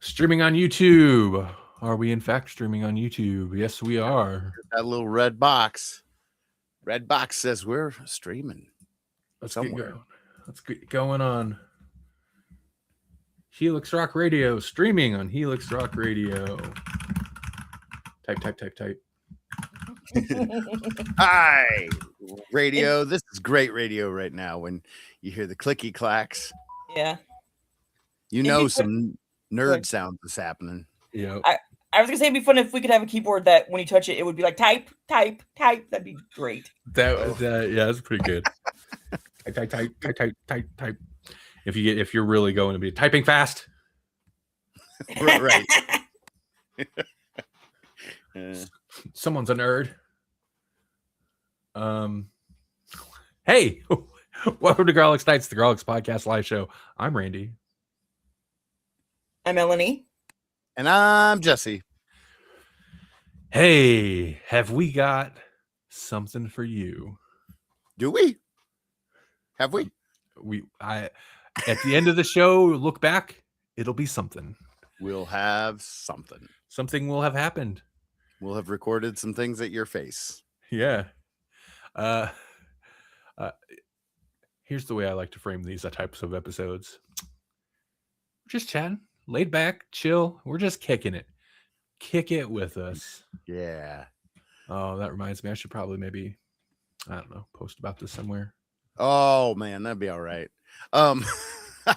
Streaming on YouTube. Are we in fact streaming on YouTube? Yes, we are. That little red box. Red box says we're streaming. Let's somewhere. get going. Let's get going on Helix Rock Radio. Streaming on Helix Rock Radio. Type. Hi, radio. This is great radio right now. When you hear the clicky clacks, Yeah. you know some nerd sound is happening. Yeah. I was gonna say it'd be fun if we could have a keyboard that when you touch it, it would be like type. That'd be great. Yeah, that's pretty good. type. If you're really going to be typing fast. Right. Someone's a nerd. Hey, welcome to Grawlix Nights, the Grawlix Podcast live show. I'm Randy. I'm Melanie. And I'm Jesse. Hey, have we got something for you? Do we? Have we? At the end of the show, look back, it'll be something. We'll have something. Something will have happened. We'll have recorded some things at your face. Yeah. Here's the way I like to frame these types of episodes. We're just chatting, laid back, chill. We're just kicking it. Kick it with us. Yeah. Oh, that reminds me. I should probably maybe, I don't know, post about this somewhere. Oh man, that'd be all right. I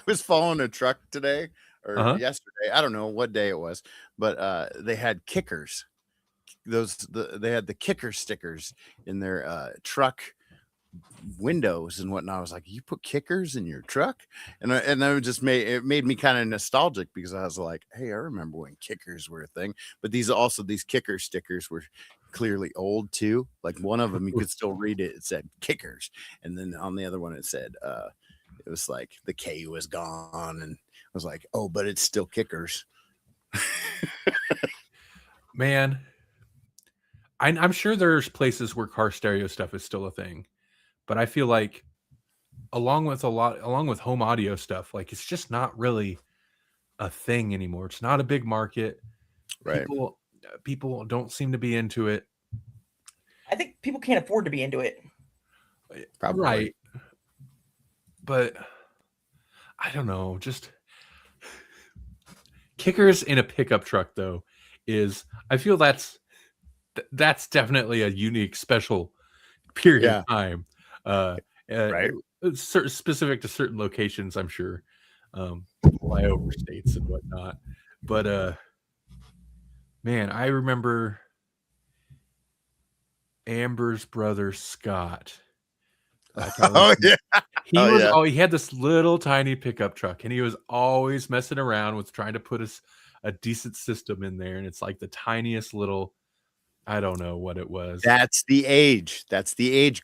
was following a truck today or yesterday. I don't know what day it was, but they had kickers. They had the kicker stickers in their truck windows and whatnot. I was like, you put kickers in your truck? And that just made me kind of nostalgic because I was like, hey, I remember when kickers were a thing. But these kicker stickers were clearly old too. Like one of them, you could still read it. It said kickers. And then on the other one, it said, it was like the K was gone. And I was like, oh, but it's still kickers. Man, I'm sure there's places where car stereo stuff is still a thing. But I feel like along with home audio stuff, like it's just not really a thing anymore. It's not a big market. Right. People don't seem to be into it. I think people can't afford to be into it. Probably. Right. But I don't know. Just kickers in a pickup truck, though, I feel that's definitely a unique, special period of time. Right. Specific to certain locations, I'm sure. Flyover states and whatnot. But man, I remember Amber's brother Scott. He had this little tiny pickup truck, and he was always messing around with trying to put a decent system in there, and it's like the tiniest little, I don't know what it was. That's the age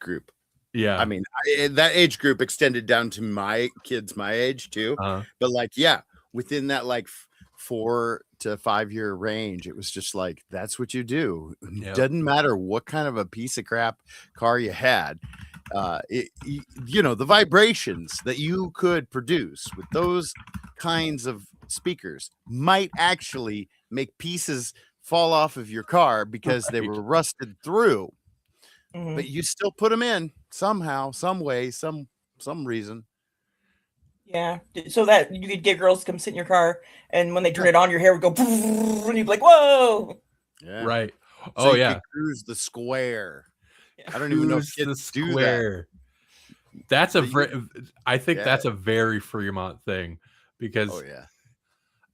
group. Yeah. I mean, that age group extended down to my kids, my age too. But like, yeah, within that like 4 to 5 year range, it was just like, that's what you do. Yep. Doesn't matter what kind of a piece of crap car you had. The vibrations that you could produce with those kinds of speakers might actually make pieces fall off of your car because they were rusted through. Mm-hmm. But you still put them in somehow, some way, some reason. Yeah, so that you could get girls to come sit in your car, and when they turn it on, your hair would go, and you'd be like, "Whoa!" Yeah, right. So you could cruise the square. I don't even know if kids do that. That's I think that's a very Fremont thing because,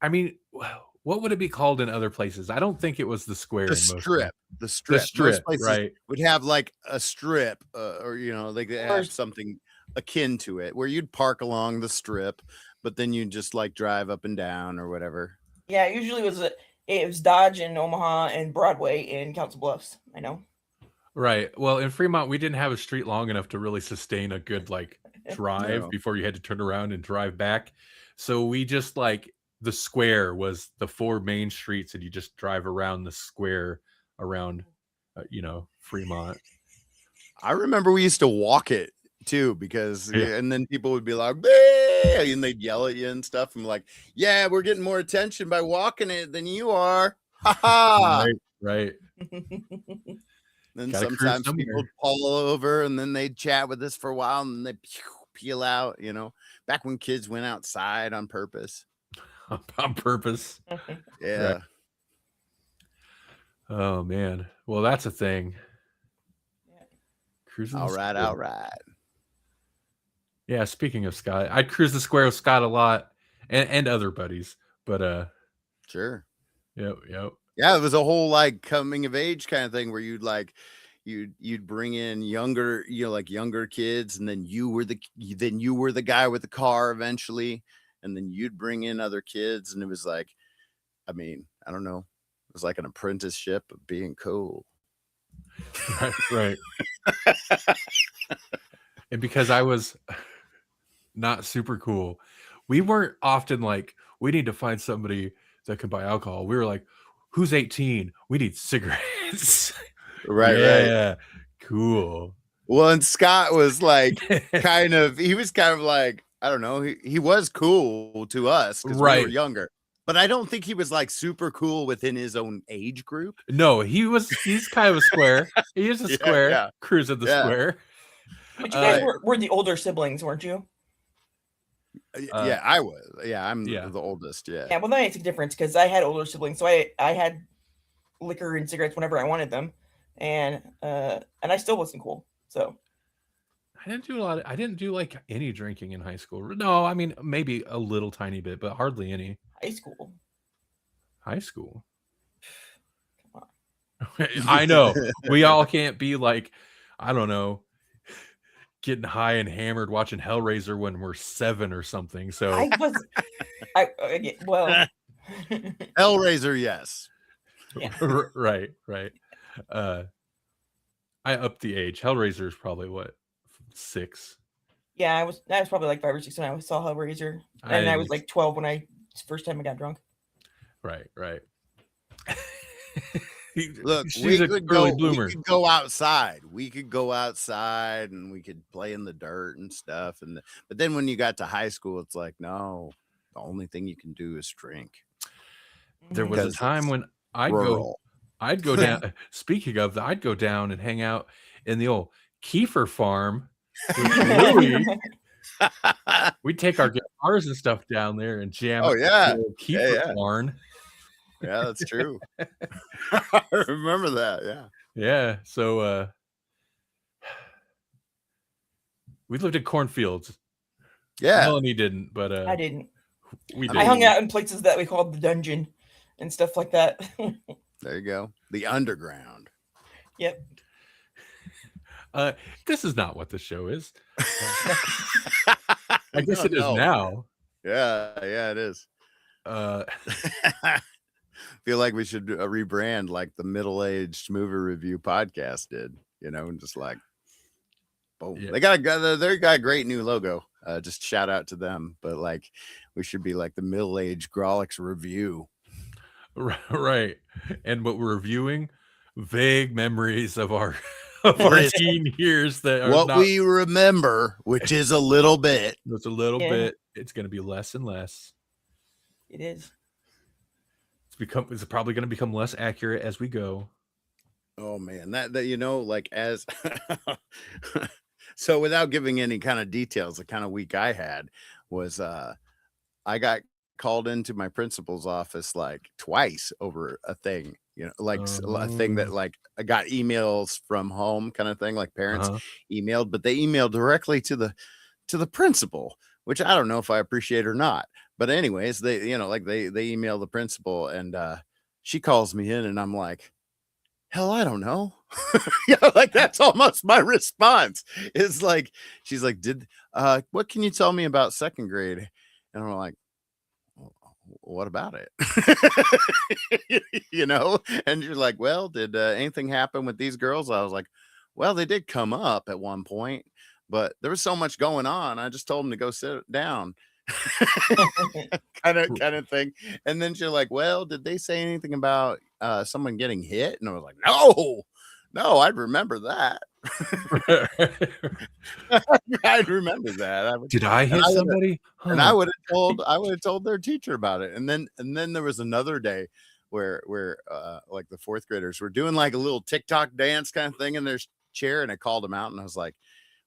I mean, what would it be called in other places? I don't think it was the square. The strip. Most places would have like a strip, or they could have something akin to it where you'd park along the strip, but then you'd just like drive up and down or whatever. Yeah, usually it was Dodge in Omaha and Broadway in Council Bluffs. I know. Right. Well, in Fremont, we didn't have a street long enough to really sustain a good like drive before you had to turn around and drive back. So we just the square was the 4 main streets, and you just drive around the square around, Fremont. I remember we used to walk it too, because and then people would be like, "Boo!" and they'd yell at you and stuff. I'm like, yeah, we're getting more attention by walking it than you are. Ha ha. Right. Then Gotta cruise sometimes somewhere. people pull over and then they'd chat with us for a while and they peel out, back when kids went outside on purpose. On purpose. Yeah. Right. Oh man. Well, that's a thing. Cruising All right. Yeah, speaking of Scott, I'd cruise the square with Scott a lot and other buddies. But sure. Yep. Yeah, it was a whole like coming of age kind of thing where you'd bring in younger, younger kids, and then you were the guy with the car eventually, and then you'd bring in other kids, and it was like, I mean, I don't know, it was like an apprenticeship of being cool. Right. And because I was not super cool, we weren't often like, we need to find somebody that can buy alcohol. We were like, who's 18? We need cigarettes. Right. Cool. Well, and Scott was like he was kind of like, I don't know, he was cool to us because we were younger. But I don't think he was like super cool within his own age group. No, he's kind of a square. He is a square, cruising the square. But you guys were the older siblings, weren't you? Yeah, I was. Yeah, I'm the oldest. Yeah. Yeah, well, that makes a difference because I had older siblings, so I had liquor and cigarettes whenever I wanted them, and I still wasn't cool. So I didn't do like any drinking in high school. No, I mean maybe a little tiny bit, but hardly any. High school. Come on. I know we all can't be like, I don't know, getting high and hammered watching Hellraiser when we're 7 or something. So Hellraiser, yes. Yeah. Right. I upped the age. Hellraiser is probably what, 6? Yeah, I was probably like 5 or 6 when I saw Hellraiser, and I was like 12 when first time I got drunk. Right. Look, we could go outside. We could go outside and we could play in the dirt and stuff. But then when you got to high school, it's like, no, the only thing you can do is drink. There was a time when I'd go down. Speaking of that, I'd go down and hang out in the old Kiefer farm with Louie. We'd take our guitars and stuff down there and jam. Oh yeah, Kiefer barn. Yeah, that's true. I remember that. Yeah. So we lived in cornfields. Yeah, Melanie didn't, but I didn't. We did. I hung out in places that we called the dungeon and stuff like that. There you go. The underground. Yep. This is not what the show is. I guess it is now. Yeah, it is. Feel like we should rebrand like the middle-aged movie review podcast did, and just like, boom. Yeah. They got a great new logo. Just shout out to them. But like, we should be like the middle-aged Grawlix review. Right. And what we're reviewing, vague memories of our teen years that are what we remember, which is a little bit. It's a little bit. It's going to be less and less. It is. It's probably going to become less accurate as we go. Oh man, that like as so without giving any kind of details, the kind of week I had was I got called into my principal's office like twice over a thing, a thing that like I got emails from home kind of thing, like parents emailed, but they emailed directly to the principal, which I don't know if I appreciate or not. But anyways, they they email the principal, and she calls me in, and I'm like, hell, I don't know. Like that's almost my response. It's like, she's like, what can you tell me about second grade? And I'm like, what about it? And you're like, well, did anything happen with these girls? I was like, well, they did come up at one point, but there was so much going on. I just told them to go sit down. kind of thing. And then she's like, well, did they say anything about someone getting hit? And I was like, No, I'd remember that. I'd remember that. Did I hit somebody? And I would have told their teacher about it. And then there was another day where like the fourth graders were doing like a little TikTok dance kind of thing in their chair, and I called them out and I was like,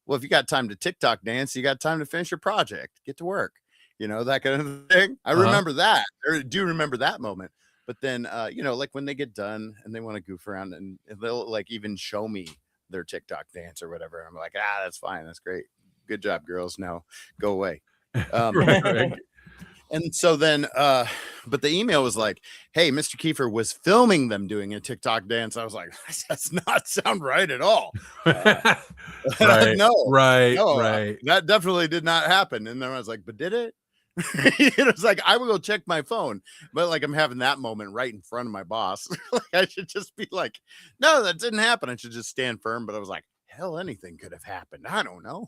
well, if you got time to TikTok dance, you got time to finish your project, get to work, that kind of thing. I remember that, or do remember that moment. But then, like when they get done and they want to goof around, and they'll like even show me their TikTok dance or whatever. And I'm like, that's fine. That's great. Good job, girls. Now go away. Right. And so then, but the email was like, hey, Mr. Kiefer was filming them doing a TikTok dance. I was like, that's not sound right at all. Right. No, Right. That definitely did not happen. And then I was like, but did it? It was like, I will go check my phone, but like I'm having that moment right in front of my boss. Like I should just be like, no, that didn't happen. I should just stand firm. But I was like, hell, anything could have happened. I don't know.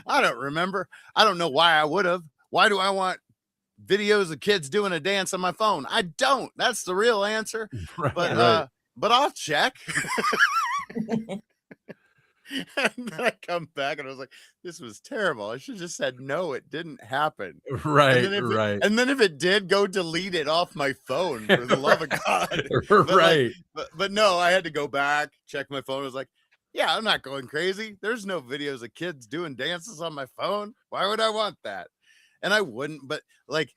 I don't remember. I don't know why I would have. Why do I want videos of kids doing a dance on my phone? I don't. That's the real answer. Right, but I'll check. And then I come back and I was like, this was terrible. I should have just said, no, it didn't happen. Right. And then if it did, go delete it off my phone for the love of God. Right. But no, I had to go back, check my phone. I was like, yeah, I'm not going crazy. There's no videos of kids doing dances on my phone. Why would I want that? And I wouldn't, but like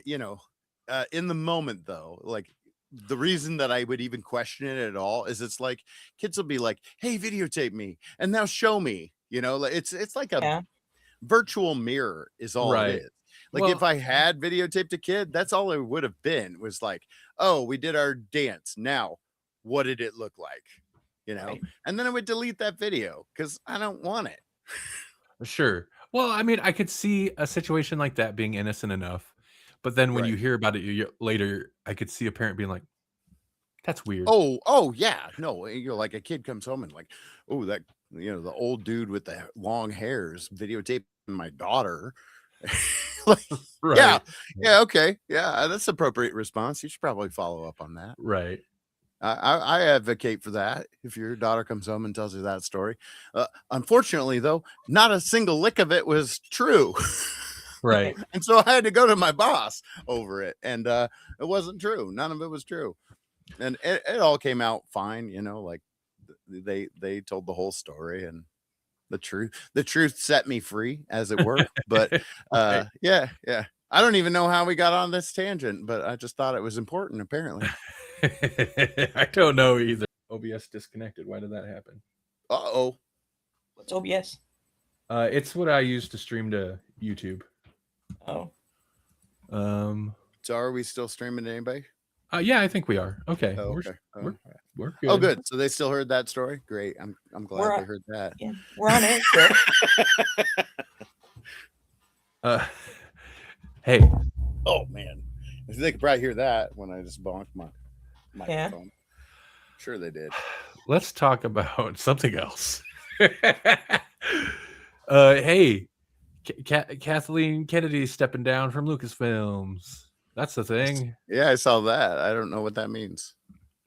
in the moment though, like the reason that I would even question it at all is it's like kids will be like, hey, videotape me and now show me, it's like a virtual mirror is all it is. Like if I had videotaped a kid, that's all it would have been, was like, oh, we did our dance. Now, what did it look like? Right. And then I would delete that video because I don't want it. Sure. Well, I mean, I could see a situation like that being innocent enough. But then when you hear about it later, I could see a parent being like, that's weird. Oh, yeah. No, like a kid comes home and like, oh, that, the old dude with the long hairs videotaping my daughter. Like, right. Yeah. Okay. Yeah. That's appropriate response. You should probably follow up on that. Right. I advocate for that if your daughter comes home and tells you that story. Unfortunately, though, not a single lick of it was true. Right. And so I had to go to my boss over it, and it wasn't true. None of it was true. And it all came out fine, like they told the whole story, and the truth set me free, as it were. But yeah. I don't even know how we got on this tangent, but I just thought it was important, apparently. I don't know either. OBS disconnected. Why did that happen? Uh-oh. What's OBS? It's what I use to stream to YouTube. Oh. So are we still streaming to anybody? Yeah, I think we are. Okay. Oh, okay. We're good. Oh, good. So they still heard that story? Great. I'm glad they heard that. Yeah, we're on it. So. Hey. Oh man. They could probably hear that when I just bonked my microphone. Yeah. Sure they did. Let's talk about something else. Hey, Kathleen Kennedy stepping down from Lucasfilms. That's the thing. Yeah, I saw that. I don't know what that means.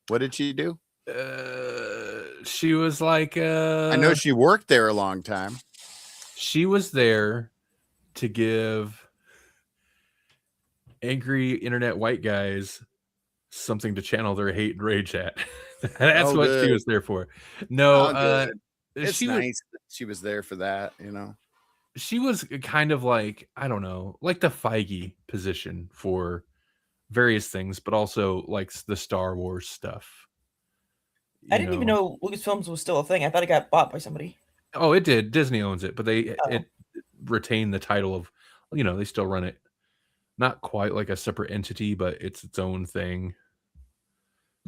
What did she do? She was like I know she worked there a long time. She was there to give angry internet white guys something to channel their hate and rage at. That's what she was there for. No, it's nice that she was there for that, She was kind of like, I don't know, like the Feige position for various things, but also like the Star Wars stuff. I didn't even know Lucasfilms was still a thing. I thought it got bought by somebody. Oh, it did. Disney owns it, but it retained the title of, they still run it. Not quite like a separate entity, but it's its own thing.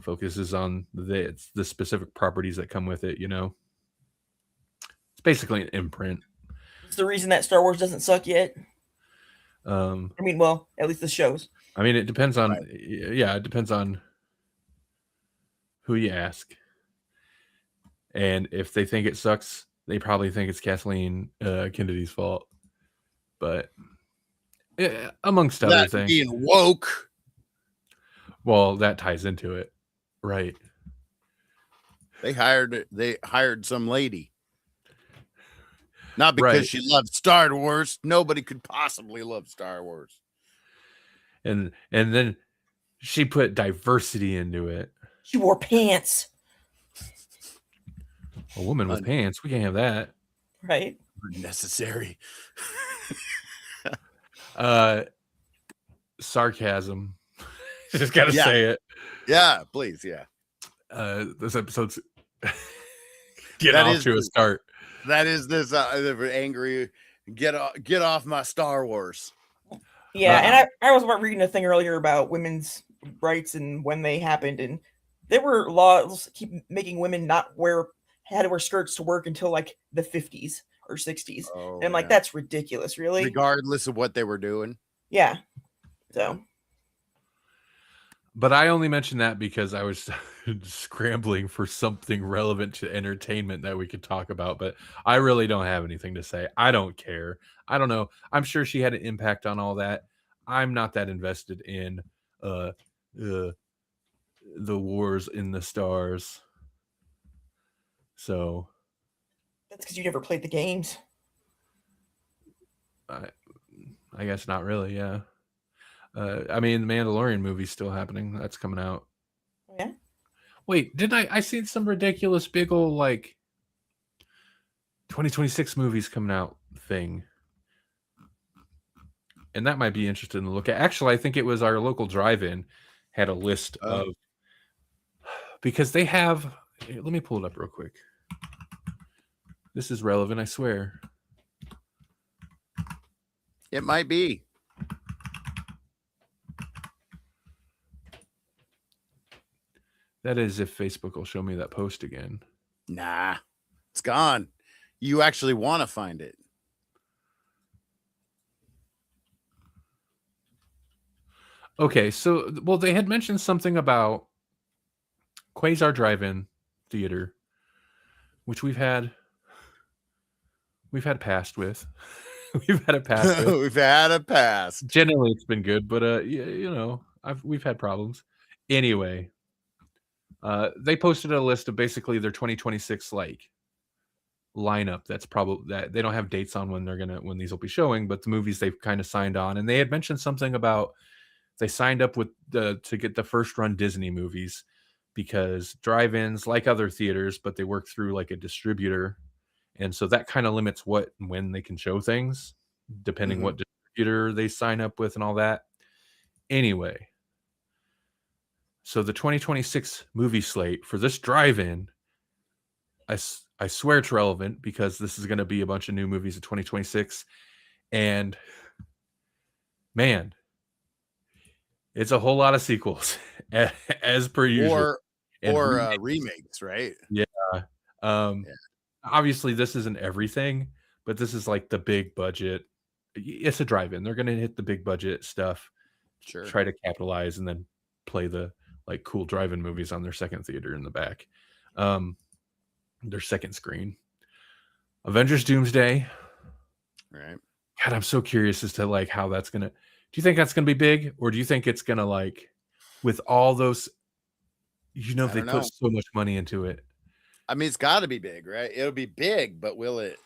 Focuses on the specific properties that come with it, It's basically an imprint. It's the reason that Star Wars doesn't suck yet. I mean, well, at least the shows. I mean, it depends on, it depends on who you ask. And if they think it sucks, they probably think it's Kathleen Kennedy's fault. But amongst other things, being woke. Well, that ties into it, right? They hired some lady. Not because Right. she loved Star Wars. Nobody could possibly love Star Wars. And then she put diversity into it. She wore pants. A woman with pants. We can't have that. Right. Necessary. Sarcasm. Just gotta say it. Yeah, please. Yeah. This episode's get off to a start. That is this angry. Get off my Star Wars. Yeah, and I was reading a thing earlier about women's rights and when they happened, and there were laws keep making women had to wear skirts to work until like the 50s or 60s. And I'm like, that's ridiculous, really. Regardless of what they were doing. Yeah. So. But I only mentioned that because I was scrambling for something relevant to entertainment that we could talk about, but I really don't have anything to say. I don't care. I don't know. I'm sure she had an impact on all that. I'm not that invested in the wars in the stars. So that's because you never played the games. I guess not really, yeah. I mean, the Mandalorian movie's still happening. That's coming out. Yeah. Wait, didn't I seen some ridiculous big old like 2026 movies coming out thing? And that might be interesting to look at. Actually, I think it was our local drive-in had a list of, because they have, let me pull it up real quick. This is relevant, I swear. It might be. That is if Facebook will show me that post again. Nah, it's gone. You actually want to find it. Okay, so, well, they had mentioned something about Quasar Drive-In Theater, which we've had passed with. We've had a pass with. We've had a pass. Generally, it's been good, but we've had problems. Anyway, they posted a list of basically their 2026 like lineup. That's probably that they don't have dates on when these will be showing, but the movies they've kind of signed on, and they had mentioned something about they signed up with to get the first run Disney movies because drive-ins like other theaters, but they work through like a distributor. And so that kind of limits what and when they can show things, depending what distributor they sign up with and all that. Anyway, so the 2026 movie slate for this drive-in, I swear it's relevant because this is going to be a bunch of new movies in 2026. And man, it's a whole lot of sequels as per usual. Or remakes, right? Yeah. Obviously this isn't everything, but this is like the big budget. It's a drive-in. They're going to hit the big budget stuff, try to capitalize, and then play the like cool drive-in movies on their second theater in the back, their second screen. Avengers Doomsday, right? God, I'm so curious as to like how that's gonna. Do you think that's gonna be big, or do you think it's gonna like with all those? They put so much money into it. I mean, it's got to be big, right? It'll be big, but will it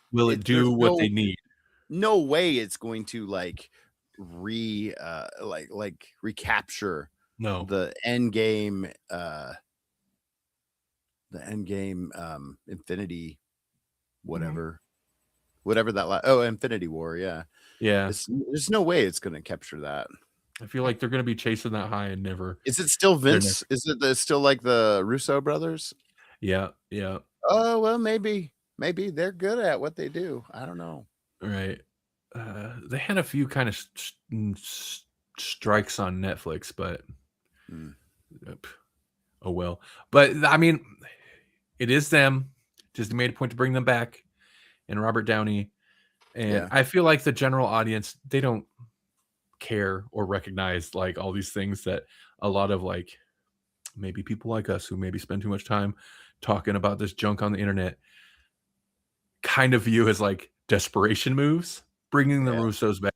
do what they need? No way it's going to like recapture the end game Infinity whatever that Infinity War, yeah. There's no way it's going to capture that. I feel like they're going to be chasing that high and never. Is it still Vince? Is it still like the Russo brothers? Yeah. Oh, well, maybe they're good at what they do. I don't know. Right. They had a few kind of strikes on Netflix, but oh well. But I mean, it is them. Disney made a point to bring them back, and Robert Downey. And I feel like the general audience, they don't care or recognize like all these things that a lot of like maybe people like us who maybe spend too much time talking about this junk on the internet kind of view as like desperation moves. Bringing the Russos back,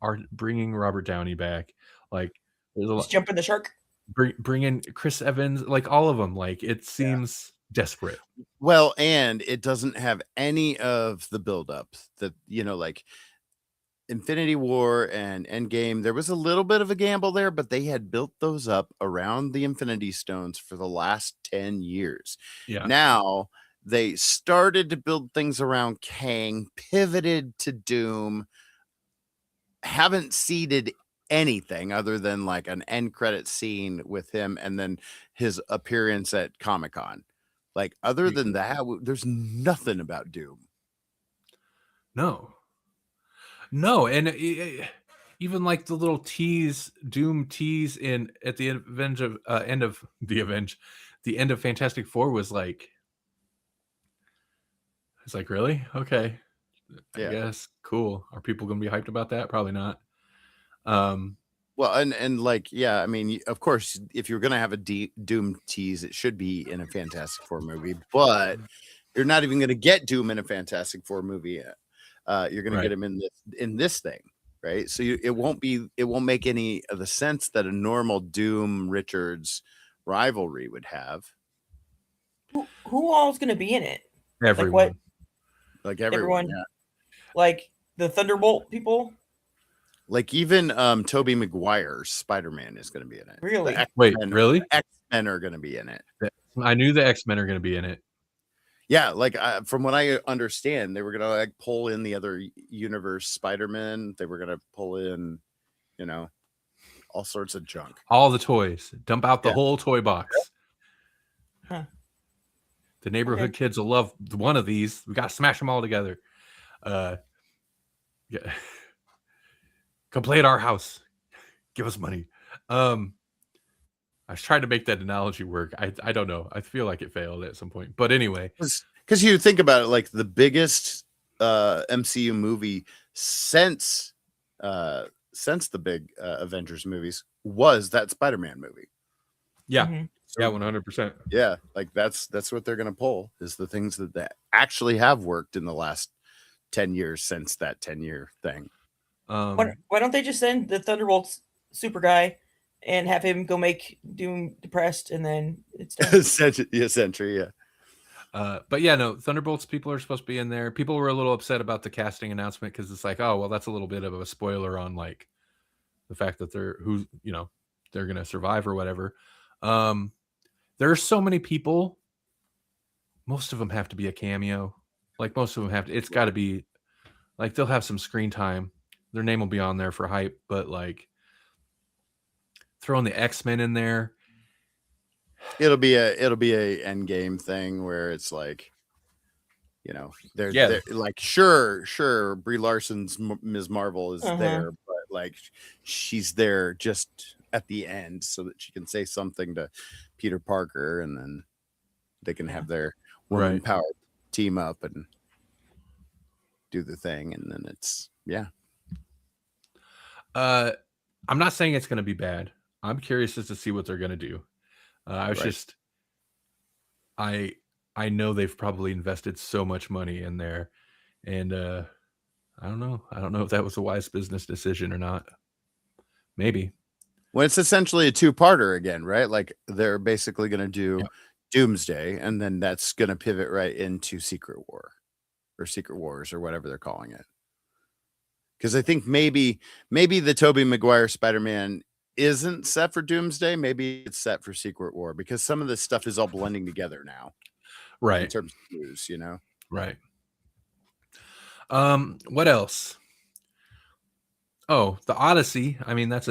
are bringing Robert Downey back, like Just jump in the shark. Bring in Chris Evans, like all of them. Like it seems desperate. Well, and it doesn't have any of the buildup that, like Infinity War and Endgame. There was a little bit of a gamble there, but they had built those up around the Infinity Stones for the last 10 years. Yeah. Now they started to build things around Kang, pivoted to Doom, haven't seeded anything other than like an end credit scene with him and then his appearance at Comic-Con. Like other than that, there's nothing about Doom. No, and even like the little Doom tease at the end of Fantastic Four was like, it's like, really? Okay, I guess cool. Are people gonna be hyped about that? Probably not. Well, and like, yeah, I mean, of course, if you're gonna have a Doom tease, it should be in a Fantastic Four movie, but you're not even gonna get Doom in a Fantastic Four movie. You're gonna get him in this thing, right? So it won't make any of the sense that a normal Doom Richards rivalry would have. Who all's gonna be in it? Everyone. Like everyone. Yeah. Like the Thunderbolt people. Like even Tobey Maguire's Spider-Man is going to be in it. Really? Wait, really? X-Men are going to be in it. I knew the X-Men are going to be in it. Yeah, like from what I understand, they were going to like pull in the other universe Spider-Man. They were going to pull in, all sorts of junk. All the toys. Dump out the whole toy box. Huh. The neighborhood kids will love one of these. We got to smash them all together. Yeah. Come play at our house. Give us money. I was trying to make that analogy work. I don't know. I feel like it failed at some point. But anyway. Because you think about it, like the biggest MCU movie since the big Avengers movies was that Spider-Man movie. Yeah. Mm-hmm. Yeah, 100%. Yeah, like that's what they're going to pull is the things that actually have worked in the last 10 years since that 10-year thing. Why don't they just send the Thunderbolts super guy and have him go make Doom depressed and then it's done? Sentry, yeah. But yeah, no, Thunderbolts people are supposed to be in there. People were a little upset about the casting announcement because it's like, oh, well, that's a little bit of a spoiler on like the fact that they're going to survive or whatever. There are so many people. Most of them have to be a cameo. Like most of them have to. It's got to be like they'll have some screen time. Their name will be on there for hype, but like throwing the X-Men in there. It'll be a Endgame thing where it's like, they're like, sure, Brie Larson's Ms. Marvel is there, but like she's there just at the end so that she can say something to Peter Parker and then they can have their woman power team up and do the thing. And then it's, I'm not saying it's going to be bad. I'm curious as to see what they're going to do. I know they've probably invested so much money in there, and I don't know if that was a wise business decision or not. Maybe. Well, it's essentially a two-parter again, right? Like they're basically going to do Doomsday, and then that's going to pivot right into Secret War or Secret Wars or whatever they're calling it. Because I think maybe the Tobey Maguire Spider-Man isn't set for Doomsday. Maybe it's set for Secret War because some of this stuff is all blending together now. Right. In terms of news, Right. What else? Oh, the Odyssey. I mean, that's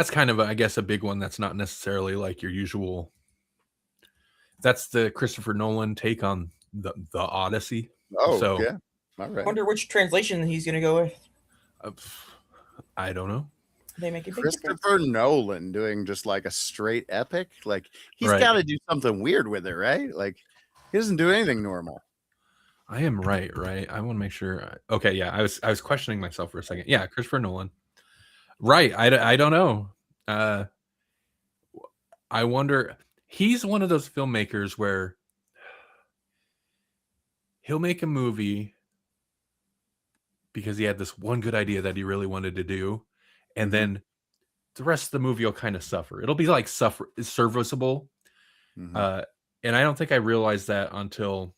kind of, I guess, a big one. That's not necessarily like your usual. That's the Christopher Nolan take on the Odyssey. Oh, so, yeah. All right. I wonder which translation he's going to go with. I don't know. They make it Christopher Nolan doing just like a straight epic. Like he's got to do something weird with it, right? Like he doesn't do anything normal. I am right. I want to make sure. Okay, yeah. I was questioning myself for a second. Yeah, Christopher Nolan. Right. I don't know. I wonder. He's one of those filmmakers where he'll make a movie because he had this one good idea that he really wanted to do, and then the rest of the movie will kind of suffer. It'll be like serviceable. Mhm. And I don't think I realized that until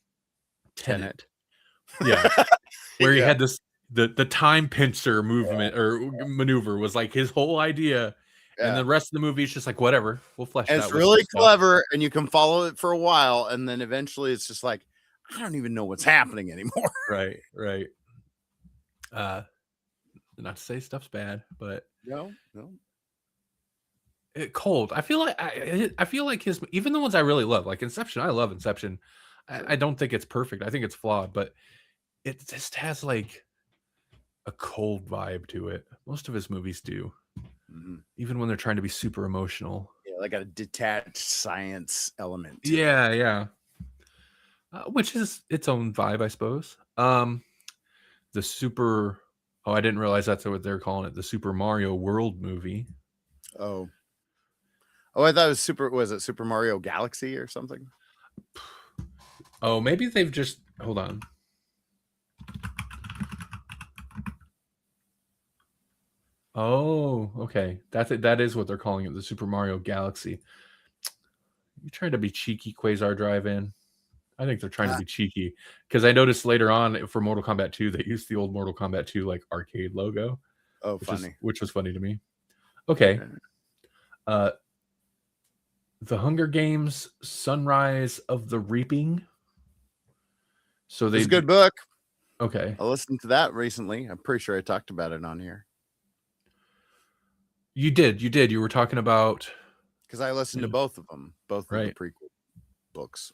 Tenet. Tenet. Yeah. Where he Yeah. had this the time pincer movement or maneuver was like his whole idea. And Yeah. the rest of the movie is just like, whatever, we'll flesh it And out it's with some really stuff. clever, and you can follow it for a while, and then eventually it's just like, I don't even know what's happening anymore. Right. Not to say stuff's bad, but No. cold. I feel like his, even the ones I really love, like Inception. I love Inception. I don't think it's perfect. I think it's flawed, but it just has like a cold vibe to it. Most of his movies do, even when they're trying to be super emotional. Yeah, like a detached science element. Yeah. Which is its own vibe, I suppose. The super. Oh, I didn't realize that's what they're calling it. The Super Mario World movie. Oh, I thought it was Was it Super Mario Galaxy or something? Oh, maybe they've just. Hold on. Oh, okay. That is what they're calling it, the Super Mario Galaxy. You trying to be cheeky, Quasar Drive-In? I think they're trying to be cheeky because I noticed later on for Mortal Kombat 2 they used the old Mortal Kombat 2 like arcade logo. Oh, funny. Which was funny to me. Okay. The Hunger Games: Sunrise of the Reaping. So it's a good book. Okay. I listened to that recently. I'm pretty sure I talked about it on here. You did. You were talking about, because I listened to both of them, both of the prequel books.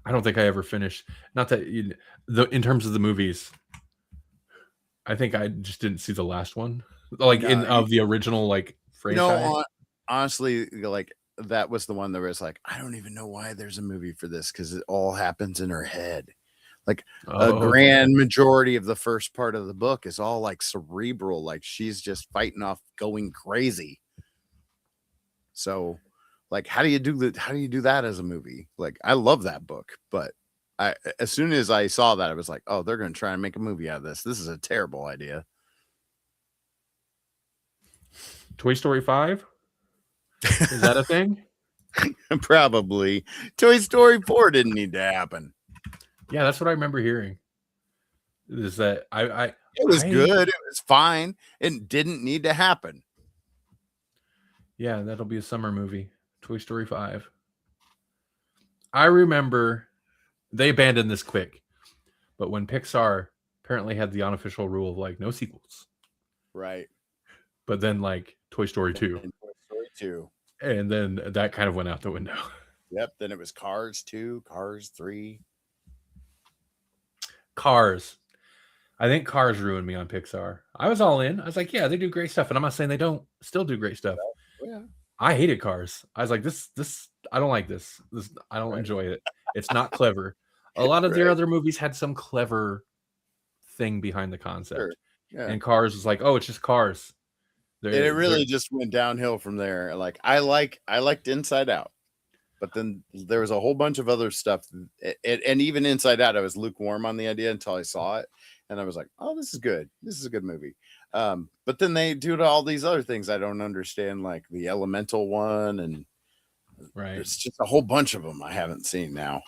I don't think I ever finished. Not that in terms of the movies, I think I just didn't see the last one, like of the original like franchise. Honestly, like that was the one that was like, I don't even know why there's a movie for this because it all happens in her head. Like a grand majority of the first part of the book is all like cerebral, like she's just fighting off going crazy. So like, how do you do that as a movie? Like, I love that book, but as soon as I saw that, I was like, oh, they're going to try and make a movie out of this. This is a terrible idea. Toy Story 5? Is that a thing? Probably. Toy Story 4 didn't need to happen. Yeah, that's what I remember hearing. Is that it was good. It was fine. It didn't need to happen. Yeah, that'll be a summer movie. Toy Story 5. I remember they abandoned this quick, but when Pixar apparently had the unofficial rule of like no sequels. Right. But then like Toy Story 2. And Toy Story 2. And then that kind of went out the window. Yep. Then it was Cars 2, Cars 3. Cars. I think Cars ruined me on Pixar. I was all in. I was like, yeah, they do great stuff. And I'm not saying they don't still do great stuff. Yeah. I hated Cars. I was like, this, I don't like this. I don't enjoy it. It's not clever. A lot of their other movies had some clever thing behind the concept. Sure. Yeah. And Cars was like, oh, it's just Cars. And it really just went downhill from there. Like I liked Inside Out, but then there was a whole bunch of other stuff. And even Inside Out, I was lukewarm on the idea until I saw it. And I was like, oh, this is good. This is a good movie. But then they do all these other things I don't understand, like the Elemental one. And it's just a whole bunch of them I haven't seen now.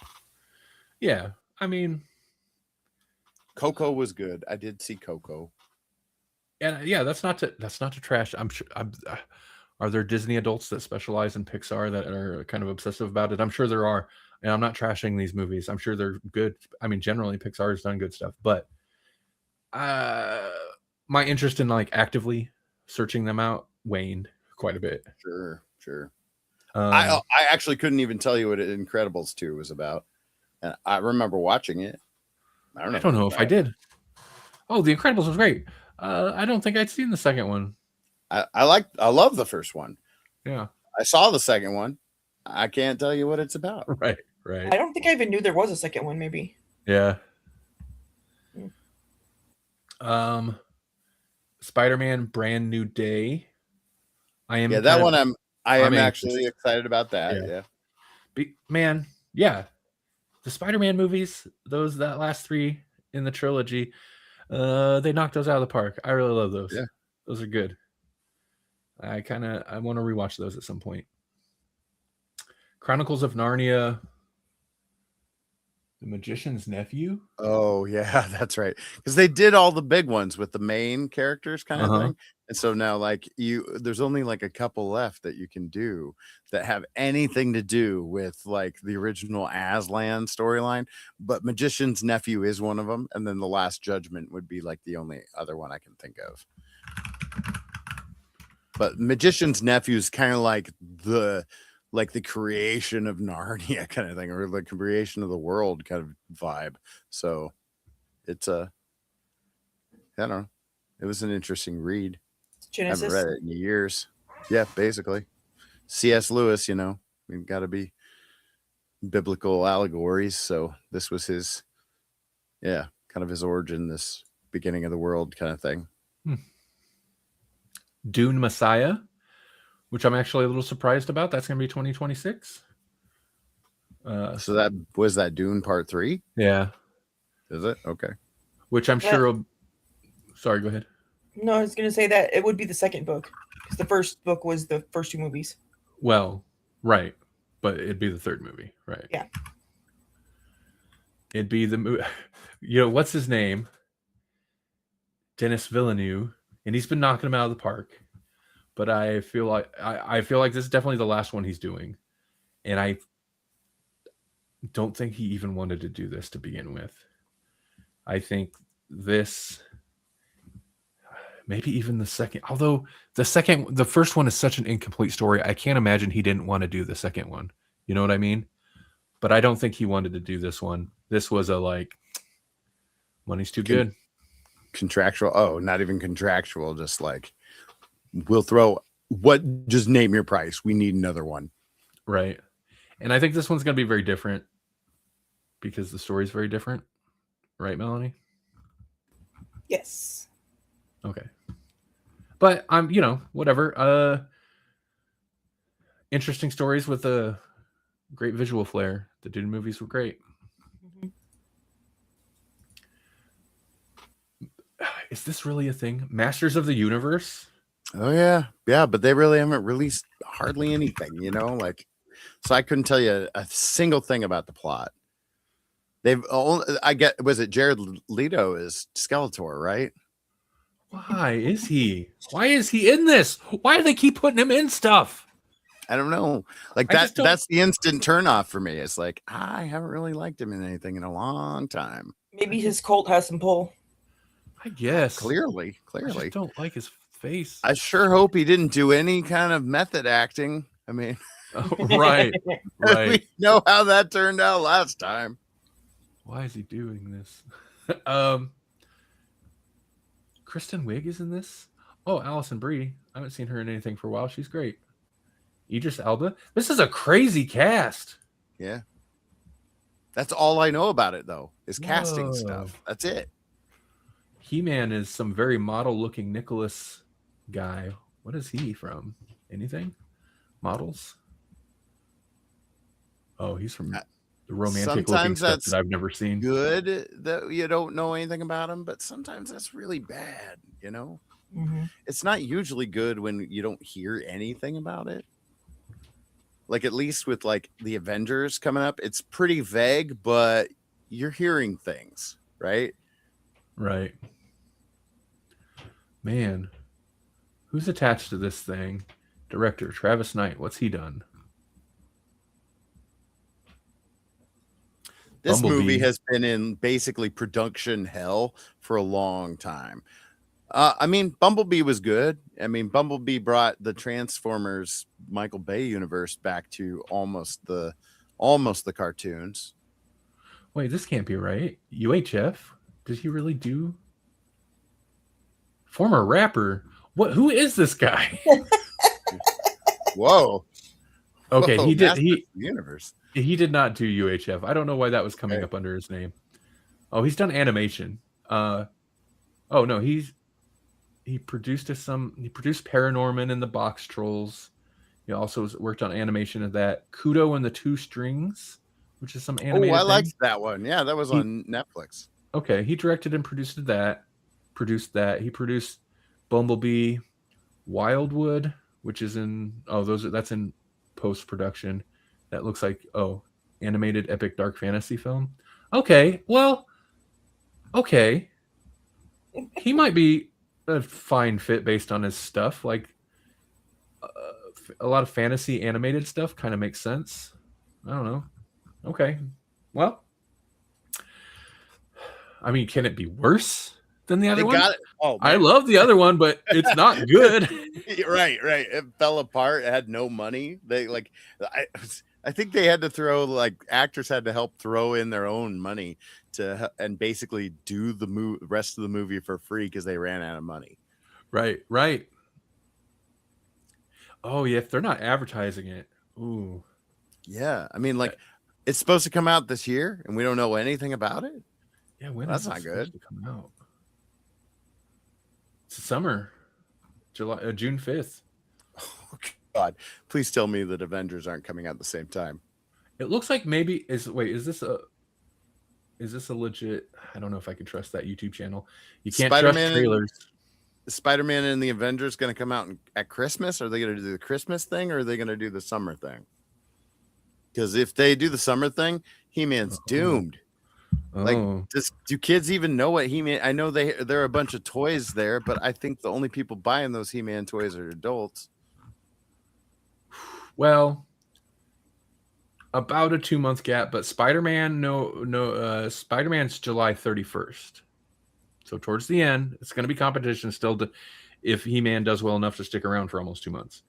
Yeah. I mean, Coco was good. I did see Coco. And yeah, that's not to trash. I'm sure. Are there Disney adults that specialize in Pixar that are kind of obsessive about it? I'm sure there are. And I'm not trashing these movies. I'm sure they're good. I mean, generally Pixar has done good stuff, but my interest in like actively searching them out waned quite a bit. Sure. I actually couldn't even tell you what Incredibles 2 was about. And I remember watching it. I don't know if I did. Oh, The Incredibles was great. I don't think I'd seen the second one. I love the first one. Yeah. I saw the second one. I can't tell you what it's about. Right. I don't think I even knew there was a second one, maybe. Yeah. Spider-Man Brand New Day. I am actually excited about that. Yeah. Man, yeah. The Spider-Man movies, that last 3 in the trilogy, they knocked those out of the park. I really love those. Yeah. Those are good. I want to rewatch those at some point. Chronicles of Narnia, The Magician's Nephew. Oh yeah, that's right. Because they did all the big ones with the main characters kind of thing. And so now like there's only like a couple left that you can do that have anything to do with like the original Aslan storyline. But Magician's Nephew is one of them. And then The Last Judgment would be like the only other one I can think of. But Magician's Nephew is kind of like the creation of Narnia kind of thing, or the creation of the world kind of vibe. So it's I don't know. It was an interesting read. Genesis. I haven't read it in years. Yeah, basically. C.S. Lewis, we've got to be biblical allegories. So this was his, kind of his origin, this beginning of the world kind of thing. Dune Messiah, which I'm actually a little surprised about. That's going to be 2026. So that was that Dune Part 3? Yeah. Is it? Okay. Which I'm sure. Sorry, go ahead. No, I was going to say that it would be the second book, because the first book was the first two movies. Well, right. But it'd be the third movie, right? Yeah. It'd be the movie. What's his name? Denis Villeneuve. And he's been knocking him out of the park. But I feel like this is definitely the last one he's doing. And I don't think he even wanted to do this to begin with. I think this, maybe even the second, although the first one is such an incomplete story, I can't imagine he didn't want to do the second one. You know what I mean? But I don't think he wanted to do this one. This was money's too good. Contractual. Oh, not even contractual. Just like, we'll just name your price. We need another one. Right. And I think this one's going to be very different because the story is very different. Right, Melanie? Yes. Okay. But I'm, whatever. Interesting stories with a great visual flair. The Dune movies were great. Mm-hmm. Is this really a thing? Masters of the Universe? Oh yeah. Yeah, but they really haven't released hardly anything, so I couldn't tell you a single thing about the plot. Was it Jared Leto is Skeletor, right? Why is he in this? Why do they keep putting him in stuff? I don't know. That's the instant turnoff for me. It's like, I haven't really liked him in anything in a long time. Maybe his cult has some pull. I guess. Clearly. I just don't like his face. I sure hope he didn't do any kind of method acting. I mean, right. We know how that turned out last time. Why is he doing this? Kristen Wiig is in this. Oh, Alison Brie. I haven't seen her in anything for a while. She's great. Idris Elba. This is a crazy cast. Yeah. That's all I know about it, though, is casting stuff. That's it. He-Man is some very model-looking Nicholas guy. What is he from? Anything? Models? Oh, he's from the romantic-looking stuff that I've never seen. Good that you don't know anything about him, but sometimes that's really bad, Mm-hmm. It's not usually good when you don't hear anything about it. Like, at least with, the Avengers coming up, it's pretty vague, but you're hearing things, right? Right. Man, who's attached to this thing? Director Travis Knight. What's he done? This movie has been in basically production hell for a long time. Bumblebee was good. Bumblebee brought the Transformers Michael Bay universe back to almost the cartoons. Wait, this can't be right. UHF? Did he really do? Former rapper. What? Who is this guy? Whoa. Okay, he did. Universe. He did not do UHF. I don't know why that was coming up under his name. Oh, he's done animation. Oh no, he produced He produced Paranorman and the Box Trolls. He also worked on animation of that. Kudo and the Two Strings, which is some animated. Oh, I liked that one. Yeah, that was on Netflix. Okay, he directed and produced that. He produced Bumblebee, Wildwood, which is in that's in post production. That looks like animated epic dark fantasy film. Okay, well, okay, he might be a fine fit based on his stuff. Like a lot of fantasy animated stuff kind of makes sense. I don't know. Okay, well, I mean, can it be worse than the other one? Got it. Oh, I love the other one, but it's not good. Right. It fell apart. It had no money. They I think they had to throw actors had to help throw in their own money and basically do the rest of the movie for free because they ran out of money. Right. Oh yeah, if they're not advertising it, ooh. Yeah, I mean, it's supposed to come out this year, and we don't know anything about it. Yeah, when that's not good. To come out? It's summer, June 5th. Oh God! Please tell me that Avengers aren't coming out at the same time. It looks like maybe is this a legit? I don't know if I can trust that YouTube channel. You can't trust trailers. Spider-Man and the Avengers going to come out at Christmas? Are they going to do the Christmas thing, or are they going to do the summer thing? Because if they do the summer thing, He-Man's doomed. Do kids even know what He-Man? I know there are a bunch of toys there, but I think the only people buying those He-Man toys are adults. Well, about a 2-month gap, but Spider-Man, Spider-Man's July 31st. So towards the end, it's going to be competition still if He-Man does well enough to stick around for almost 2 months.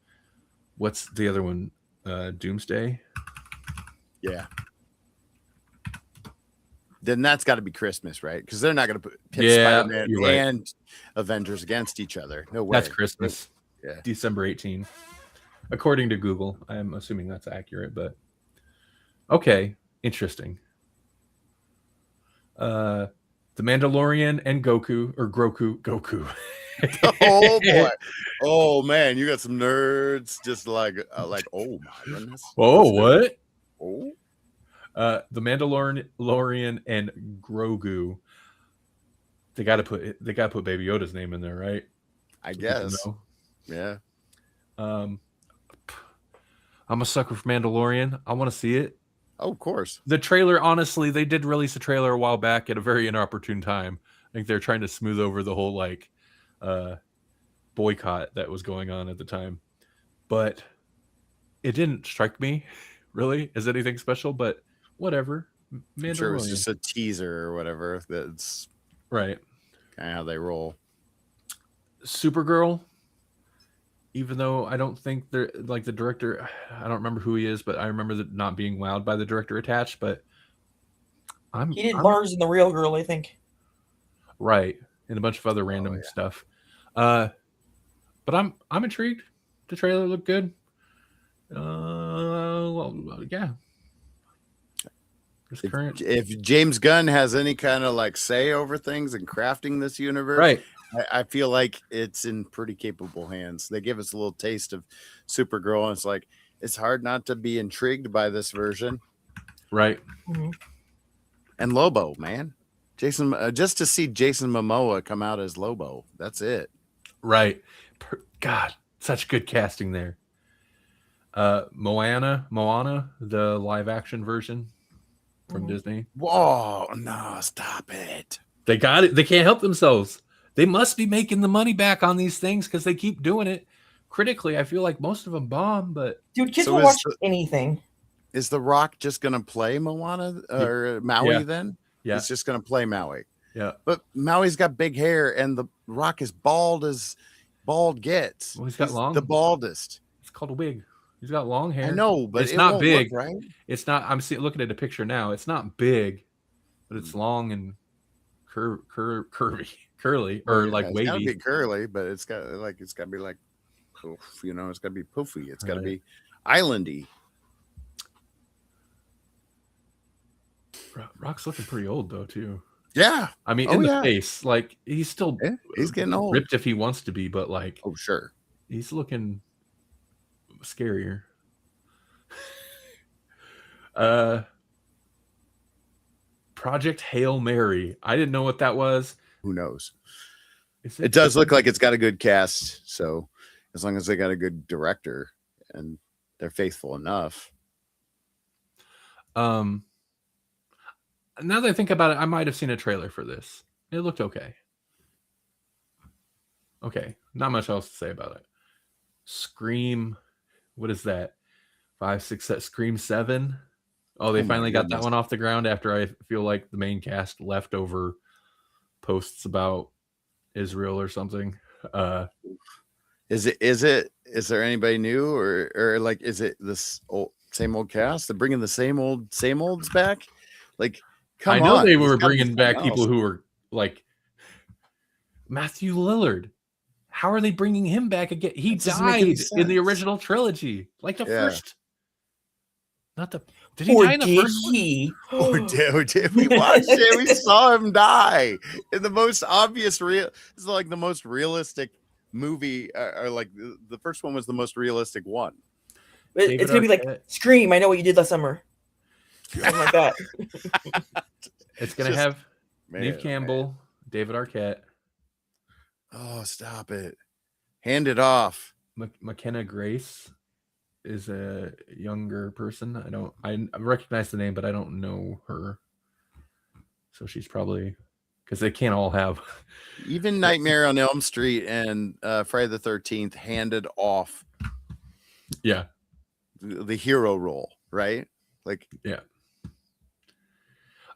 What's the other one? Doomsday? Yeah. Then that's got to be Christmas, right? Because they're not going to pit Spider-Man and Avengers against each other. No way. That's Christmas. Yeah. December 18th. According to Google. I'm assuming that's accurate, but okay. Interesting. The Mandalorian and Goku. Oh boy. Oh man, you got some nerds just like oh my goodness. Oh, what? Oh. The Mandalorian and Grogu. They gotta put Baby Yoda's name in there, right? I guess. Yeah. I'm a sucker for Mandalorian. I want to see it. Oh, of course. The trailer, honestly, they did release a trailer a while back at a very inopportune time. I think they're trying to smooth over the whole boycott that was going on at the time. But it didn't strike me really as anything special, but whatever. I'm sure it was just a teaser or whatever. That's right. Kind of how they roll. Supergirl. Even though I don't think they're like the director, I don't remember who he is, but I remember not being wowed by the director attached. But he did Mars and the Real Girl, I think. Right, and a bunch of other random stuff. But I'm intrigued. The trailer looked good. Yeah. If James Gunn has any kind of say over things and crafting this universe, right. I feel like it's in pretty capable hands. They give us a little taste of Supergirl, and it's hard not to be intrigued by this version. Right. Mm-hmm. And Lobo, man. Jason, just to see Jason Momoa come out as Lobo. That's it. Right. God, such good casting there. Moana, the live action version from Disney. Whoa, no, stop it. They got it. They can't help themselves. They must be making the money back on these things because they keep doing it. Critically, I feel like most of them bomb, but dude, kids will watch anything. Is The Rock just going to play Moana or Maui then? Yeah. He's just going to play Maui. Yeah. But Maui's got big hair and The Rock is bald as bald gets. Well, he's long. The baldest. It's called a wig. He's got long hair. I know, but it's not big, right? It's not. I'm looking at a picture now. It's not big, but it's long and curly or wavy. It's gotta be curly, but it's got to be like poof, it's got to be poofy. It's got to be islandy. Rock's looking pretty old though too. Yeah, I mean, in the face, he's still he's getting old, ripped if he wants to be, but sure, he's looking scarier. Project Hail Mary. I didn't know what that was. Who knows? It does look like it's got a good cast, so as long as they got a good director and they're faithful enough. Now that I think about it, I might have seen a trailer for this. It looked okay. Okay, not much else to say about it. Scream, what is that? 5, 6, Scream 7. Oh, they finally got that one off the ground after I feel like the main cast left over posts about Israel or something. Is there anybody new or like is it this same old cast? They're bringing the same olds back? Like, come on. I know they were bringing back people who were like Matthew Lillard. How are they bringing him back again? He died in the original trilogy, like the first. Not the. Did he die in the first one? Or did we watch it? We saw him die in the most obvious This is like the most realistic movie, or like the first one was the most realistic one. It's gonna be like Scream. I know what you did last summer. Something like that. It's gonna have Neve Campbell, David Arquette. Oh, stop it! Hand it off. McKenna Grace is a younger person. I recognize the name, but I don't know her. So she's probably, because they can't all have. Even Nightmare on Elm Street and Friday the 13th handed off. Yeah. The hero role, right? Like, yeah.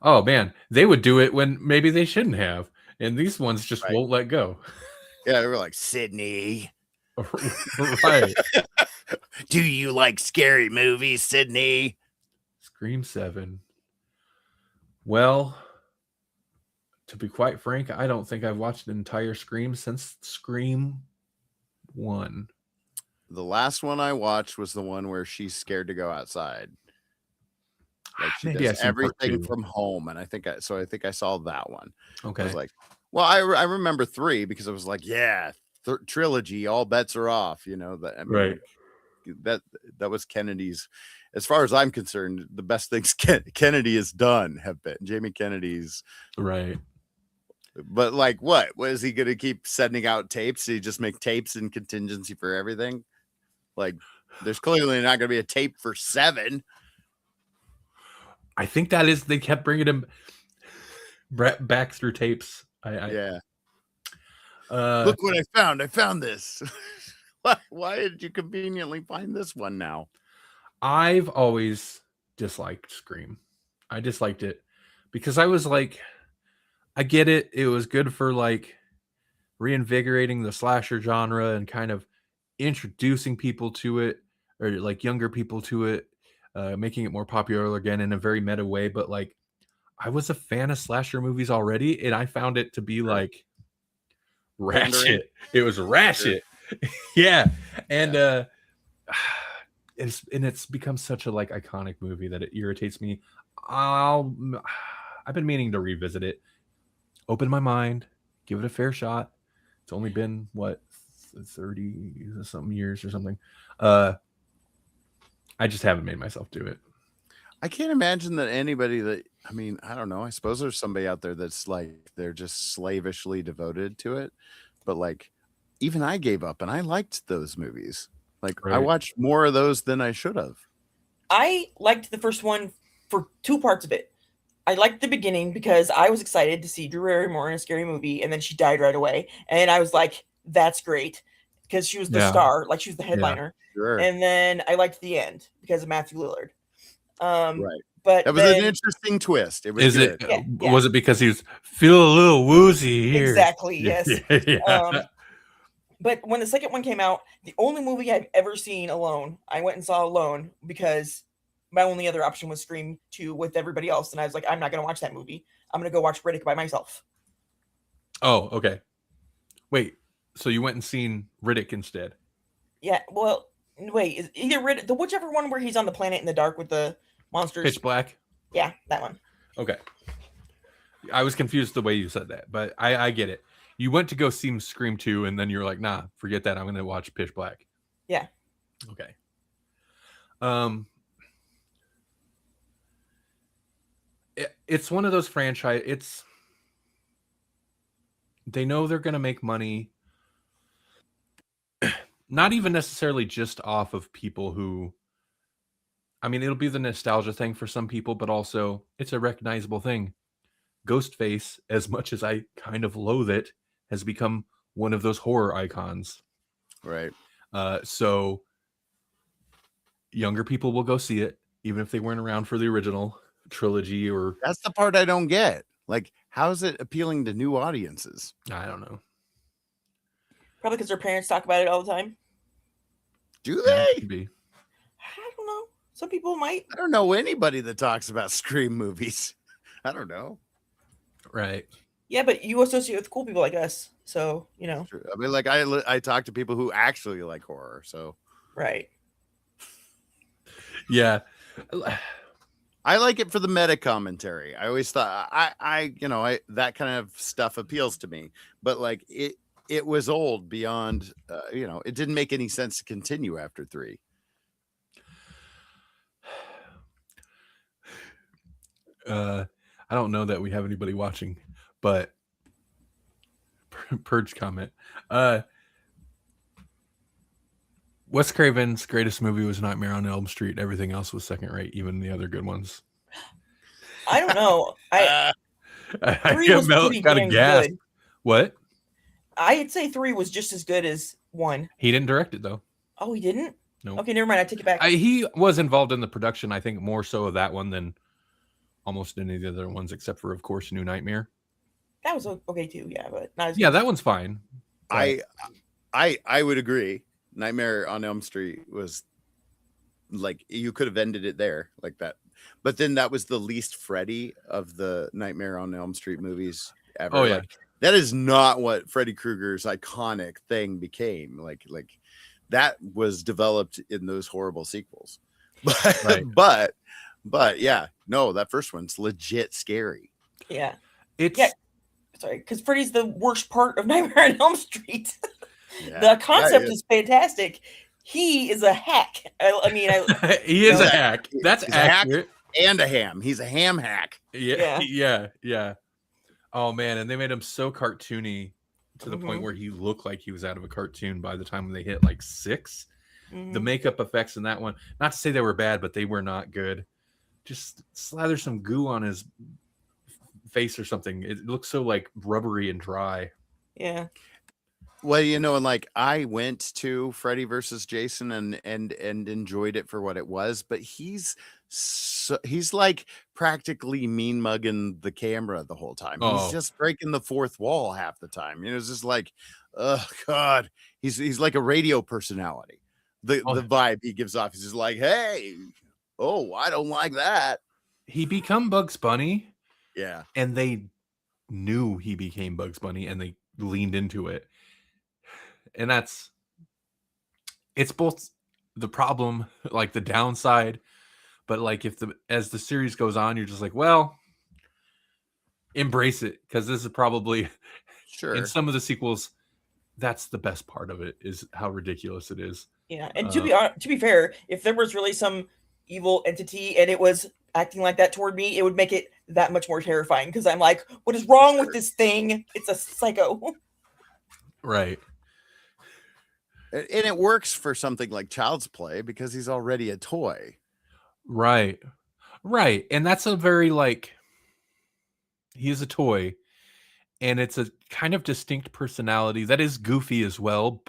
Oh man, they would do it when maybe they shouldn't have, and these ones just won't let go. Yeah, they were like, Sydney. Right. Do you like scary movies, Sydney? Scream 7. Well, to be quite frank, I don't think I've watched an entire Scream since Scream 1. The last one I watched was the one where she's scared to go outside. Like she does everything from home, and I think I saw that one. Okay. I was like, well, I remember 3 because I was like, yeah, trilogy, all bets are off. You know that. I mean, right. That was Kennedy's, as far as I'm concerned, the best things Kennedy has done have been Jamie Kennedy's. Right. But like, what is he going to keep sending out tapes? Did he just make tapes in contingency for everything? Like, there's clearly not going to be a tape for 7. I think that is, they kept bringing him back through tapes. Yeah. Look what I found. I found this. Why did you conveniently find this one now? I've always disliked Scream. I disliked it because I was like, I get it. It was good for like reinvigorating the slasher genre and kind of introducing people to it, or like younger people to it, making it more popular again in a very meta way. But like, I was a fan of slasher movies already, and I found it to be like ratchet. It was ratchet. Yeah. And it's become such a like iconic movie that it irritates me. I've been meaning to revisit it, open my mind, give it a fair shot. It's only been what, 30 something years or something. I just haven't made myself do it. I can't imagine that anybody that, I mean, I don't know. I suppose there's somebody out there that's like, they're just slavishly devoted to it. But like, even I gave up and I liked those movies. Like, I watched more of those than I should have. I liked the first one for 2 parts of it. I liked the beginning because I was excited to see Drew Barrymore in a scary movie, and then she died right away. And I was like, that's great, because she was the star, like she was the headliner. Yeah, sure. And then I liked the end because of Matthew Lillard. Right. But that was an interesting twist. It was good. Was it because he was feeling a little woozy here? Exactly, yes. Yeah. But when the second one came out, the only movie I've ever seen alone, I went and saw alone because my only other option was Scream 2 with everybody else. And I was like, I'm not going to watch that movie. I'm going to go watch Riddick by myself. Oh, okay. Wait, so you went and seen Riddick instead? Yeah, well, wait, is either Riddick, whichever one where he's on the planet in the dark with the monsters. Pitch Black? Yeah, that one. Okay. I was confused the way you said that, but I get it. You went to go see Scream 2, and then you're like, nah, forget that. I'm going to watch Pitch Black. Yeah. Okay. It's one of those franchise. They know they're going to make money. not even necessarily just off of people who, I mean, it'll be the nostalgia thing for some people, but also it's a recognizable thing. Ghostface, as much as I kind of loathe it, has become one of those horror icons. Right. So younger people will go see it, even if they weren't around for the original trilogy. Or that's the part I don't get. Like, how is it appealing to new audiences? I don't know. Probably because their parents talk about it all the time. Do they? Could be. I don't know. Some people might. I don't know anybody that talks about Scream movies. I don't know. Right. Yeah, but you associate with cool people like us, so you know. I mean, like I talk to people who actually like horror, so right. Yeah, I like it for the meta commentary. I always thought I that kind of stuff appeals to me, but like it was old beyond, it didn't make any sense to continue after 3. I don't know that we have anybody watching, but Purge comment. Wes Craven's greatest movie was Nightmare on Elm Street. Everything else was second rate, even the other good ones. I don't know. I 3 was pretty got a gas. good. What? I'd say 3 was just as good as 1. He didn't direct it though. Oh, he didn't? No. Okay, never mind. I take it back. He was involved in the production, I think, more so of that one than almost any of the other ones, except for, of course, New Nightmare. That was okay too, yeah, but not as yeah, good. that one's fine. I would agree. Nightmare on Elm Street was like, you could have ended it there like that, but then that was the least Freddy of the Nightmare on Elm Street movies ever. Oh yeah, like, that is not what Freddy Krueger's iconic thing became. Like that was developed in those horrible sequels. But right. but yeah, no, that first one's legit scary. Yeah, it's sorry, because Freddy's the worst part of Nightmare on Elm Street. Yeah. The concept is fantastic. He is a hack. I mean, he is a hack. That's accurate. A hack and a ham. He's a ham hack. Yeah. Oh man, and they made him so cartoony to the point Mhm. where he looked like he was out of a cartoon by the time they hit like 6. Mhm. The makeup effects in that one, not to say they were bad, but they were not good. Just slather some goo on his face or something. It looks so like rubbery and dry. Yeah. Well, and like I went to Freddy versus Jason and enjoyed it for what it was, but he's like practically mean mugging the camera the whole time. Oh. He's just breaking the fourth wall half the time. It's just like, oh God, he's like a radio personality. The vibe he gives off is just like, hey, oh, I don't like that. He become Bugs Bunny. Yeah. And they knew he became Bugs Bunny and they leaned into it. And it's both the problem, like the downside, but like as the series goes on, you're just like, well, embrace it, because this is probably in some of the sequels, that's the best part of it, is how ridiculous it is. Yeah, and to be fair, if there was really some evil entity and it was acting like that toward me, it would make it that much more terrifying, because I'm like, what is wrong with this thing? It's a psycho. Right. And it works for something like Child's Play because he's already a toy. Right. And that's a very he's a toy, and it's a kind of distinct personality that is goofy as well,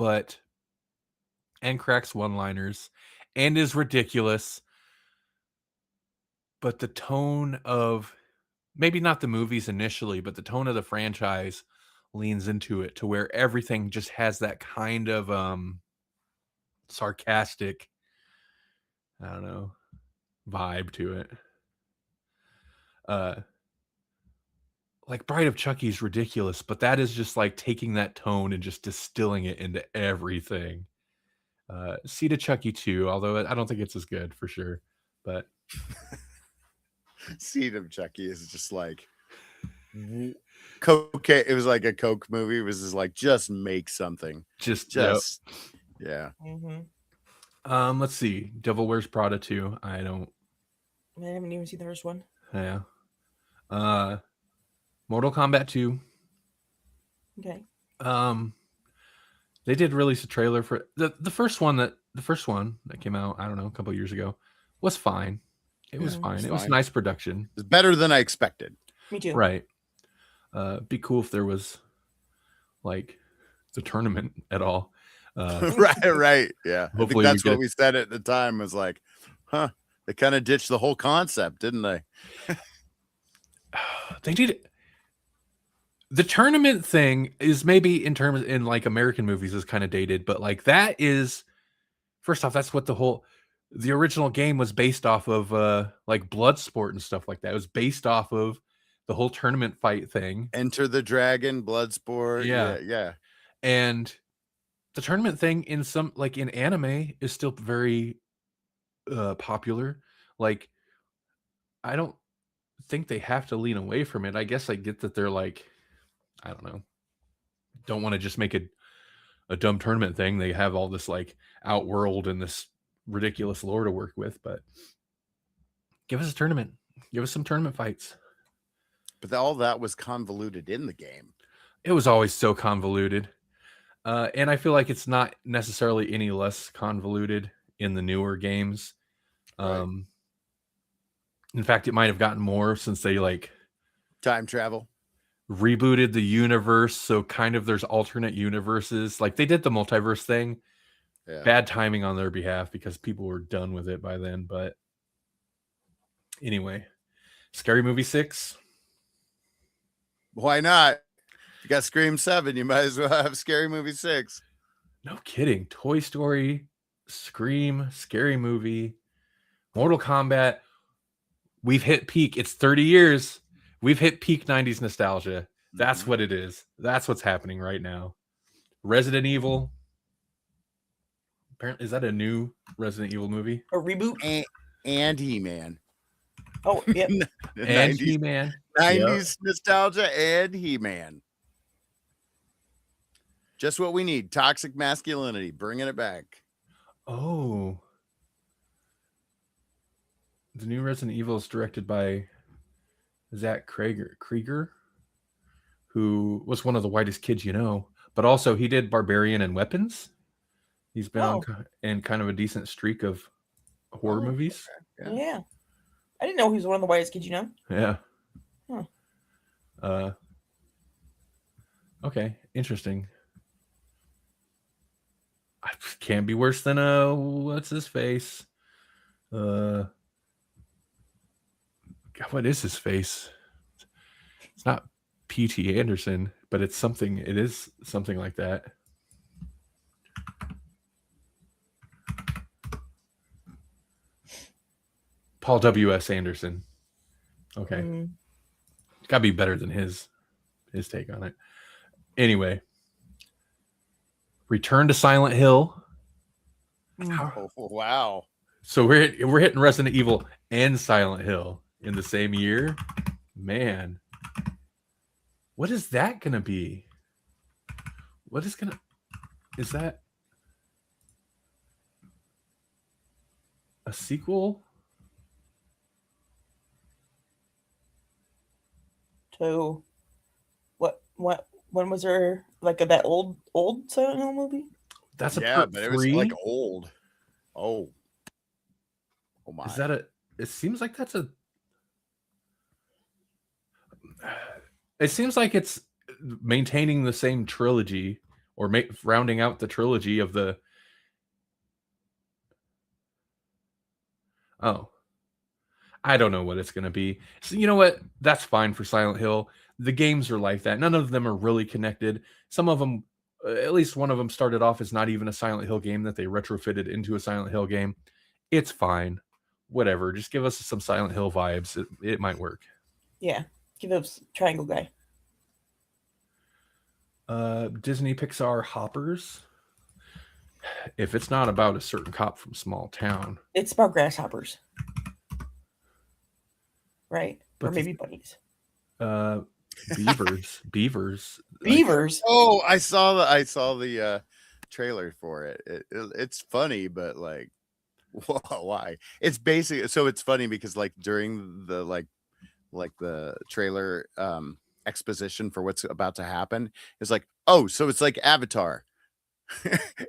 and cracks one-liners and is ridiculous. But the tone of, maybe not the movies initially, but the tone of the franchise leans into it to where everything just has that kind of sarcastic, I don't know, vibe to it. Like Bride of Chucky is ridiculous, but that is just like taking that tone and just distilling it into everything. Seed of Chucky 2, although I don't think it's as good for sure, but Seed of Chucky is just like cocaine. It was like a Coke movie. It was just like, just make something. Just yeah. Mm-hmm. Let's see. Devil Wears Prada 2. I haven't even seen the first one. Yeah. Mortal Kombat 2. Okay. They did release a trailer for the first one that came out, I don't know, a couple years ago, was fine. It was fine. It was nice production. It's better than I expected. Me too. Right. Be cool if there was like the tournament at all. Right. Yeah. I think that's what we said at the time was like, they kind of ditched the whole concept, didn't they? They did. The tournament thing is maybe in like American movies is kind of dated, but like that is, first off, that's what the original game was based off of, like Bloodsport and stuff like that. It was based off of the whole tournament fight thing. Enter the Dragon, Bloodsport. Yeah. And the tournament thing in some, like in anime, is still very popular. Like, I don't think they have to lean away from it. I guess I get that they're like, I don't know, don't want to just make a dumb tournament thing. They have all this like Outworld and this ridiculous lore to work with, but give us a tournament. Give us some tournament fights. But all that was convoluted in the game. It was always so convoluted. And I feel like it's not necessarily any less convoluted in the newer games. Right. In fact, it might have gotten more since they like time travel rebooted the universe. So kind of there's alternate universes. Like they did the multiverse thing. Yeah. Bad timing on their behalf because people were done with it by then. But anyway, Scary Movie 6. Why not? You got Scream 7. You might as well have Scary Movie 6. No kidding. Toy Story, Scream, Scary Movie, Mortal Kombat. We've hit peak. It's 30 years. We've hit peak 90s nostalgia. That's what it is. That's what's happening right now. Resident Evil. Apparently, is that a new Resident Evil movie? A reboot? And He-Man. Oh, yeah. And He-Man. 90s nostalgia and He-Man. Just what we need. Toxic masculinity. Bringing it back. Oh. The new Resident Evil is directed by Zach Krieger, who was one of the whitest kids you know, but also he did Barbarian and Weapons. He's been on in kind of a decent streak of horror movies. Okay. Yeah. I didn't know he was one of the whitest kids you know. Yeah. Huh. Okay, interesting. Can't be worse than what's his face? God, what is his face? It's not P.T. Anderson, but it's something. It is something like that. Paul W.S. Anderson. Okay. Gotta be better than his take on it. Anyway. Return to Silent Hill. Oh, wow. So we're hitting Resident Evil and Silent Hill in the same year. Man. What is that gonna be? Is that a sequel? So when was there like that old Silent Hill movie? That's but it was like old. Oh my. Is that it seems like that's it seems like it's maintaining the same trilogy or rounding out the trilogy of the I don't know what it's going to be. So you know what? That's fine for Silent Hill. The games are like that. None of them are really connected. Some of them, at least one of them started off as not even a Silent Hill game that they retrofitted into a Silent Hill game. It's fine. Whatever. Just give us some Silent Hill vibes. It might work. Yeah. Give us Triangle Guy. Disney Pixar Hoppers. If it's not about a certain cop from small town. It's about grasshoppers. Right. But or maybe bunnies. Beavers. Beavers. Oh, I saw the trailer for it. It's funny, but like, why? It's basically so it's funny because like during the like the trailer exposition for what's about to happen, it's like, oh, so it's like Avatar.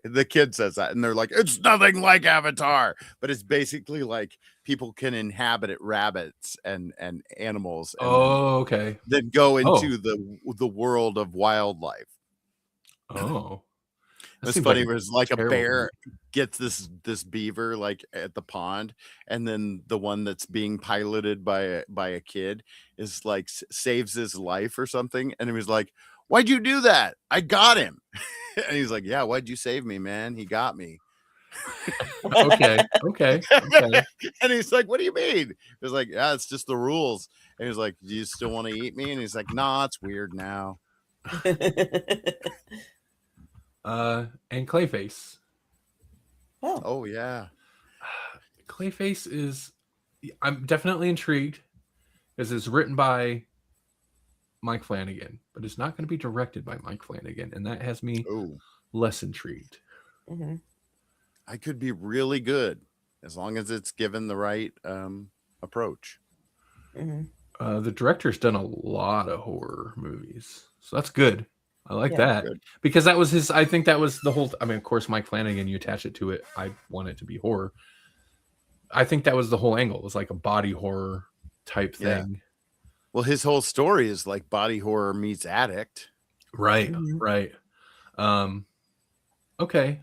The kid says that, and they're like, it's nothing like Avatar, but it's basically like people can inhabit rabbits and animals, and okay. then go into the world of wildlife. Oh, It's funny. It was like a bear movie. gets this beaver like at the pond, and then the one that's being piloted by a kid is like saves his life or something, and he was like, "Why'd you do that? I got him." And he's like, "Yeah, why'd you save me, man? He got me." Okay. And he's like, "What do you mean?" It was like, "Yeah, it's just the rules." And he's like, "Do you still want to eat me?" And he's like, "Nah, it's weird now." And Clayface. Oh yeah. Clayface is, I'm definitely intrigued because it's written by Mike Flanagan, but it's not going to be directed by Mike Flanagan, and that has me less intrigued. Mm-hmm. I could be really good as long as it's given the right approach. Mm-hmm. The director's done a lot of horror movies, so that's good. I like that good. Because that was his. I think that was the whole. I mean, of course, Mike Flanagan. You attach it to it. I want it to be horror. I think that was the whole angle. It was like a body horror type thing. Yeah. Well, his whole story is like body horror meets addict. Right. Mm-hmm. Right. Okay.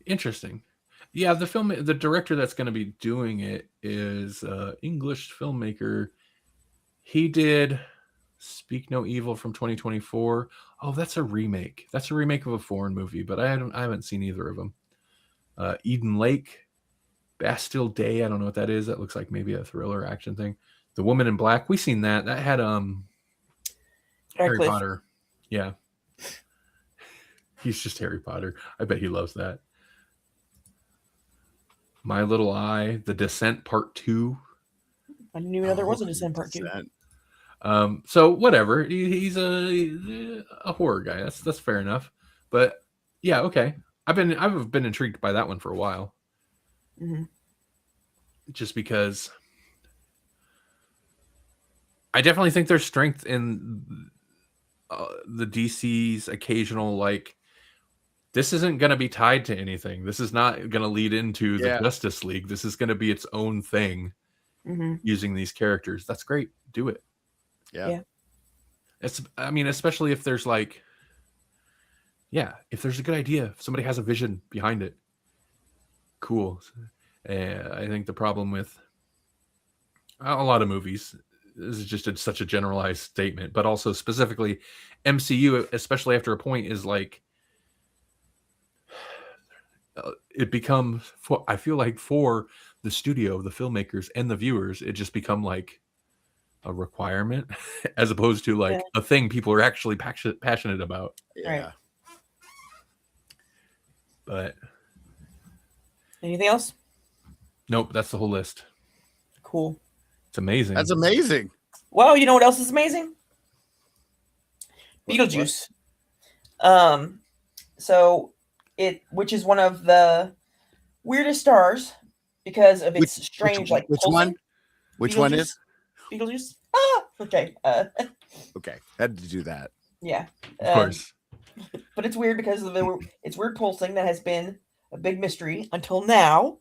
Interesting. Yeah, the director that's going to be doing it is English filmmaker. He did Speak No Evil from 2024. Oh, that's a remake. That's a remake of a foreign movie, but I haven't seen either of them. Eden Lake, Bastille Day. I don't know what that is. That looks like maybe a thriller action thing. The Woman in Black. We seen that. That had Harry Potter. Yeah. He's just Harry Potter. I bet he loves that. My Little Eye, The Descent Part 2. I didn't even know there was a Descent Part 2. So whatever. He's a horror guy. That's fair enough. But yeah, okay. I've been intrigued by that one for a while. Mm-hmm. Just because I definitely think there's strength in the DC's occasional, like, this isn't going to be tied to anything. This is not going to lead into the Justice League. This is going to be its own thing using these characters. That's great. Do it. Yeah. I mean, especially if there's like, if there's a good idea, if somebody has a vision behind it. Cool. I think the problem with a lot of movies, this is just such a generalized statement, but also specifically MCU, especially after a point, is like, it becomes, I feel like for the studio, the filmmakers, and the viewers, it just become like a requirement as opposed to like a thing people are actually passionate about. Yeah. Right. But anything else? Nope, that's the whole list. Cool. It's amazing. That's amazing. Well, you know what else is amazing? Beetlejuice. So which is one of the weirdest stars because of its strange which pulsing. one? Which one is Beetlejuice? Ah, okay. Okay, had to do that. Yeah, of course. But it's weird because of it's weird pulsing that has been a big mystery until now.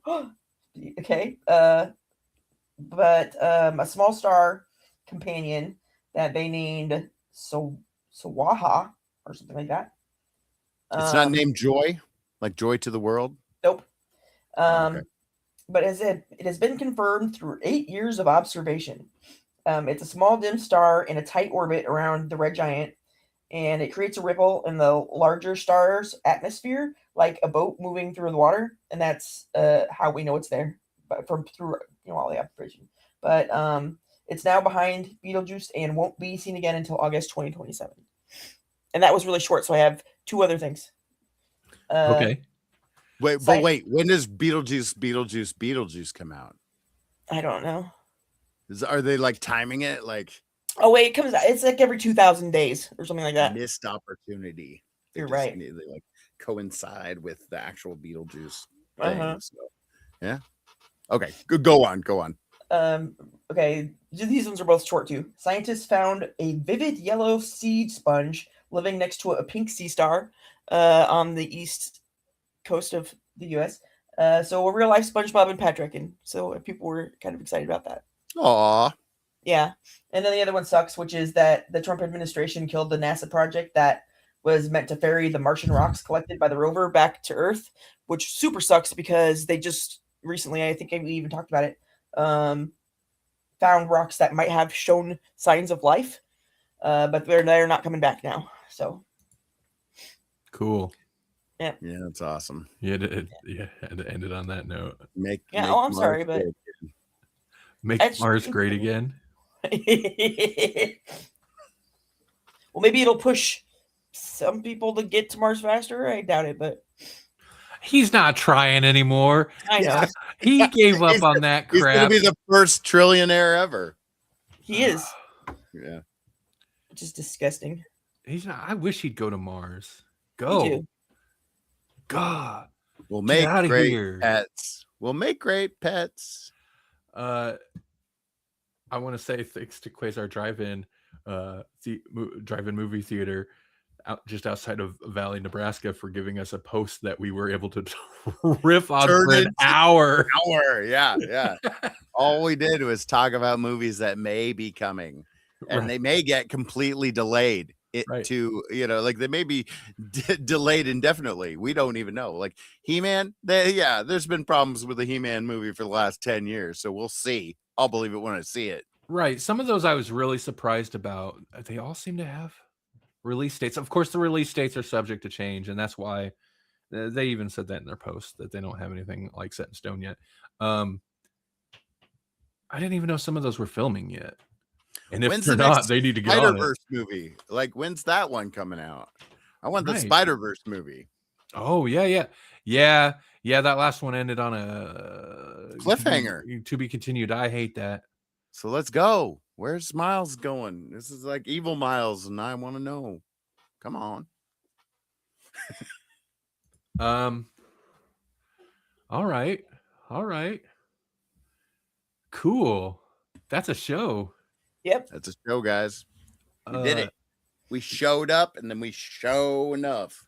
Okay. But a small star companion that they named Sawaha or something like that. It's not named Joy, like Joy to the World. Nope. Okay. But it has been confirmed through 8 years of observation. It's a small dim star in a tight orbit around the red giant, and it creates a ripple in the larger star's atmosphere, like a boat moving through the water, and that's how we know it's there, but through all the observation. But it's now behind Betelgeuse and won't be seen again until August 2027. And that was really short, so I have 2 other things. Okay. Wait. When does Beetlejuice come out? I don't know. Are they like timing it? Like, oh wait, it comes out. It's like every 2,000 days or something like that. Missed opportunity. You're right. They like coincide with the actual Beetlejuice thing. So, yeah. Okay. Go on. Okay. These ones are both short too. Scientists found a vivid yellow seed sponge living next to a pink sea star on the east coast of the U.S. So a real life SpongeBob and Patrick, and so people were kind of excited about that. Aw. Yeah, and then the other one sucks, which is that the Trump administration killed the NASA project that was meant to ferry the Martian rocks collected by the rover back to Earth, which super sucks because they just recently, I think we even talked about it, found rocks that might have shown signs of life, but they're not coming back now. So cool. Yeah, that's awesome. Yeah, had to end it on that note. I'm sorry, but make Mars great again. Well, maybe it'll push some people to get to Mars faster. I doubt it, but he's not trying anymore. I know. He gave up on that crap. He's gonna be the first trillionaire ever. He is. Yeah. Which is disgusting. He's not. I wish he'd go to Mars. Go. God. We'll make great pets. We'll make great pets. I want to say thanks to Quasar Drive-In, Drive-In movie theater, just outside of Valley, Nebraska, for giving us a post that we were able to riff on for an hour. Yeah. All we did was talk about movies that may be coming, and they may get completely delayed. To like they may be delayed indefinitely. We don't even know. Like He-Man, there's been problems with the He-Man movie for the last 10 years, so we'll see. I'll believe it when I see it. Right. Some of those I was really surprised about. They all seem to have release dates. Of course, the release dates are subject to change, and that's why they even said that in their post that they don't have anything like set in stone yet. I didn't even know some of those were filming yet. And if they're not, they need to get on it. Spider-Verse movie. Like, when's that one coming out? I want the Spider-Verse movie. Oh, yeah. That last one ended on a cliffhanger. To be continued. I hate that. So let's go. Where's Miles going? This is like evil Miles, and I want to know. Come on. All right. Cool. That's a show. Yep. That's a show, guys. We did it. We showed up, and then we show enough.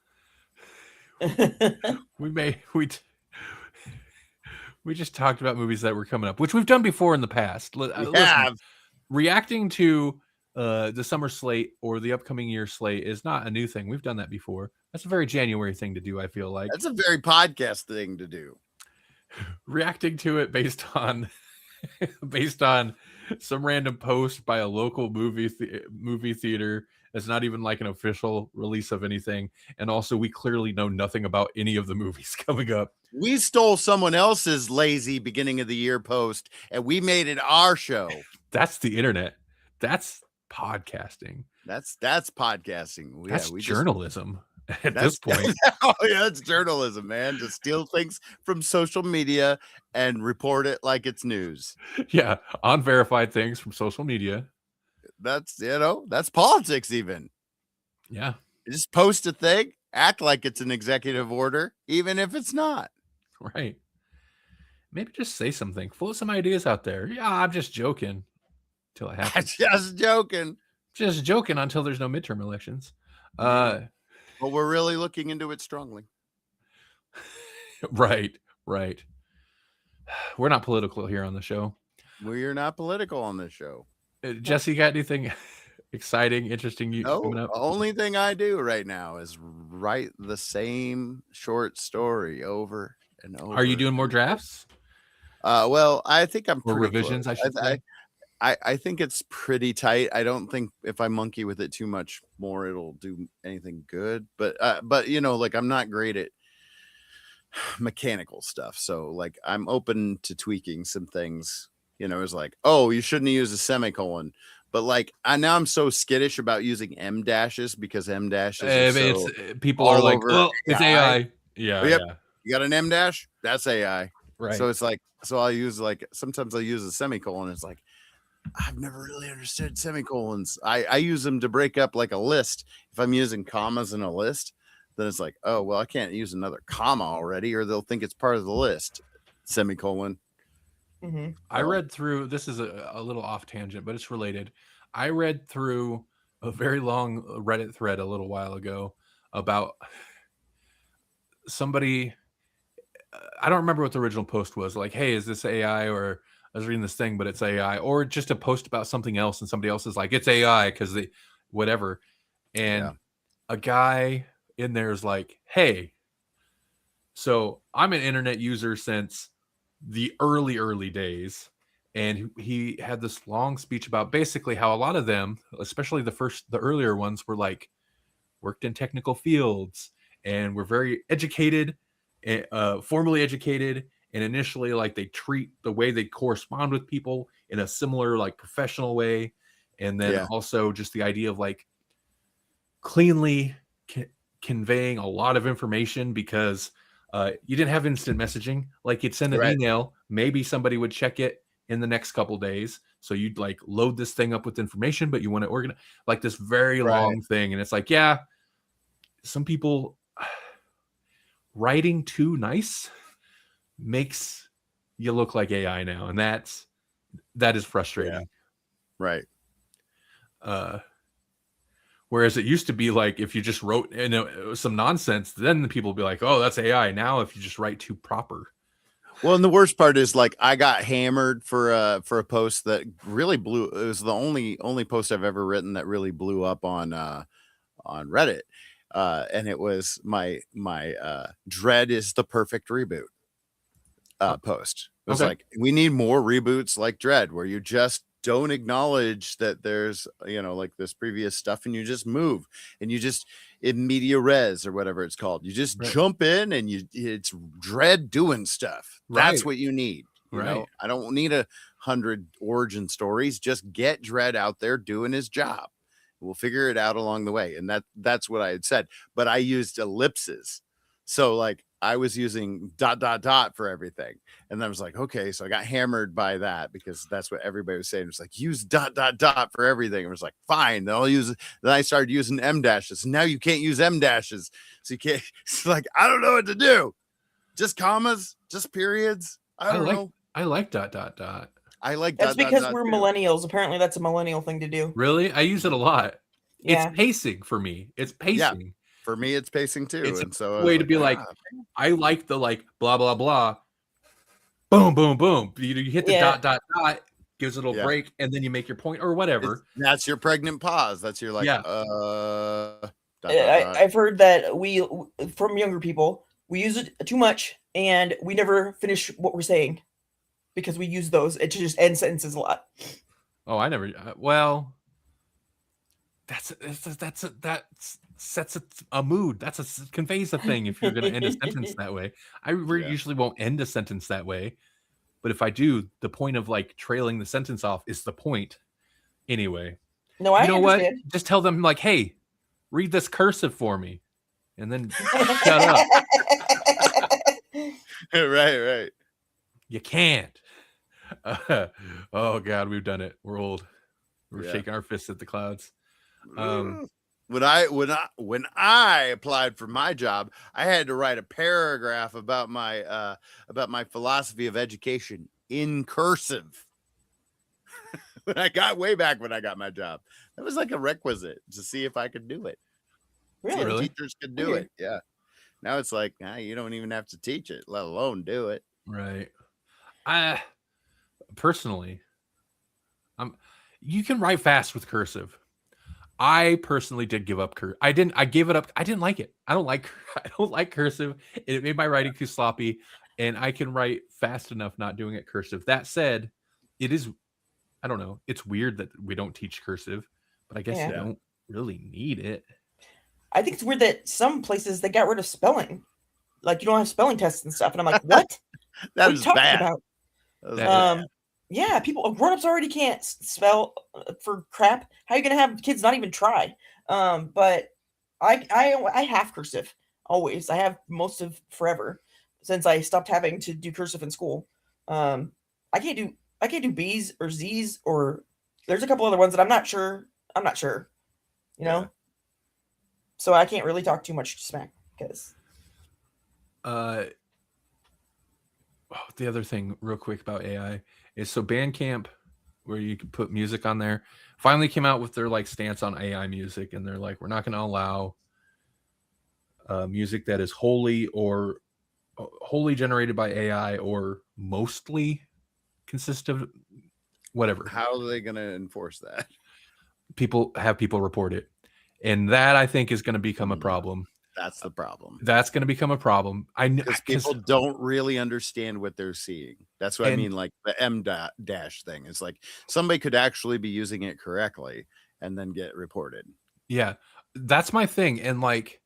We just talked about movies that were coming up, which we've done before in the past. Listen, reacting to the summer slate or the upcoming year slate is not a new thing. We've done that before. That's a very January thing to do, I feel like. That's a very podcast thing to do. Reacting to it based on some random post by a local movie theater that's not even like an official release of anything. And also, we clearly know nothing about any of the movies coming up. We stole someone else's lazy beginning of the year post, and we made it our show. That's the internet. That's podcasting. That's podcasting. That's journalism at this point. That's journalism, man. To steal things from social media and report it like it's news. Yeah, unverified things from social media. That's politics even. Yeah. You just post a thing, act like it's an executive order, even if it's not. Right. Maybe just say something. Float some ideas out there. Yeah, I'm just joking. Until it happens. Just joking. Just joking until there's no midterm elections. But we're really looking into it strongly. Right. We're not political here on the show. We're not political on this show. Jesse, got anything exciting, interesting coming up? The only thing I do right now is write the same short story over and over. Are you doing more drafts? Well, I think I'm pretty revisions. Close. I should say. I think it's pretty tight. I don't think if I monkey with it too much more, it'll do anything good. But like I'm not great at mechanical stuff. So like I'm open to tweaking some things. It's like, oh, you shouldn't use a semicolon. But like I'm so skittish about using M dashes because M dashes people are like, well, it's AI. Yeah, yep. Yeah. You got an M dash? That's AI. Right. So it's like, I'll use sometimes I'll use a semicolon. It's like, I've never really understood semicolons. I use them to break up like a list. If I'm using commas in a list, then it's like, oh, well, I can't use another comma already, or they'll think it's part of the list. Semicolon. Mm-hmm. I read through, this is a little off tangent, but it's related. I read through a very long Reddit thread a little while ago about somebody. I don't remember what the original post was. Like, hey, is this AI? Or I was reading this thing, but it's AI. Or just a post about something else, and somebody else is like, it's AI because they whatever. And a guy in there is like, hey, so I'm an internet user since the early days. And he had this long speech about basically how a lot of them, especially the earlier ones, were like worked in technical fields and were very educated, formally educated, and initially like they treat the way they correspond with people in a similar like professional way, and then also just the idea of like cleanly conveying a lot of information because you didn't have instant messaging. Like you'd send an email, maybe somebody would check it in the next couple days. So you'd like load this thing up with information, but you want to organize like this very long thing. And it's like, yeah, some people writing too nice makes you look like AI now. And that is frustrating. Yeah. Right. Whereas it used to be like if you just wrote some nonsense, then the people would be like, oh, that's AI. Now if you just write too proper. Well, and the worst part is like I got hammered for a post that really blew. It was the only post I've ever written that really blew up on Reddit. And it was my Dread is the perfect reboot post. It was like, we need more reboots like Dread, where you just don't acknowledge that there's, like this previous stuff, and you just move, and you just in media res or whatever it's called. You just jump in, and it's Dread doing stuff. That's what you need. You know, I don't need 100 origin stories. Just get Dread out there doing his job. We'll figure it out along the way. And that's what I had said. But I used ellipses. So like I was using ... for everything. And I was like, okay, so I got hammered by that because that's what everybody was saying. It was like, use ... for everything. It was like, fine. Then I'll use it. Then I started using M dashes. Now you can't use M dashes. So you can't. It's like, I don't know what to do. Just commas, just periods. I don't know. I like ... I like that's because we're millennials. Apparently, that's a millennial thing to do. Really? I use it a lot. Yeah. It's pacing for me. It's pacing. Yeah. For me, it's pacing too. It's and so a way to be like, I like the like blah blah blah. Boom, boom, boom. You hit the ... gives it a little break, and then you make your point or whatever. That's your pregnant pause. That's your like I've heard that we from younger people, we use it too much and we never finish what we're saying because we use those to just end sentences a lot. Oh, I never. Well, that sets a mood. Conveys a thing if you're going to end a sentence that way. I usually won't end a sentence that way, but if I do, the point of like trailing the sentence off is the point anyway. No, I understand. What? Just tell them like, hey, read this cursive for me, and then shut up. Right. You can't. Oh God, we've done it. We're old. We're shaking our fists at the clouds. When I applied for my job, I had to write a paragraph about my philosophy of education in cursive. When I got my job, that was like a requisite to see if I could do it. Really? See if teachers could do it. Yeah. Now it's like, you don't even have to teach it, let alone do it. Right. Personally, you can write fast with cursive. I personally did give up cursive. I gave it up. I didn't like it. I don't like cursive. It made my writing too sloppy, and I can write fast enough not doing it cursive. That said, it is, I don't know. It's weird that we don't teach cursive, but I guess you don't really need it. I think it's weird that some places they got rid of spelling. Like you don't have spelling tests and stuff. And I'm like, what? That was bad. About? Yeah, grown-ups already can't spell for crap. How are you gonna have kids not even try? But I have cursive always. I have most of forever since I stopped having to do cursive in school. I can't do B's or Z's, or there's a couple other ones that I'm not sure. You know, so I can't really talk too much smack because. The other thing real quick about AI is so Bandcamp, where you could put music on there, finally came out with their like stance on AI music, and they're like, we're not going to allow music that is wholly generated by AI or mostly consist of whatever. How are they going to enforce that? People report it, and that I think is going to become a problem. That's the problem. That's going to become a problem. Because people don't really understand what they're seeing. That's what I mean. Like the M dash thing. It's like somebody could actually be using it correctly and then get reported. Yeah, that's my thing. And like,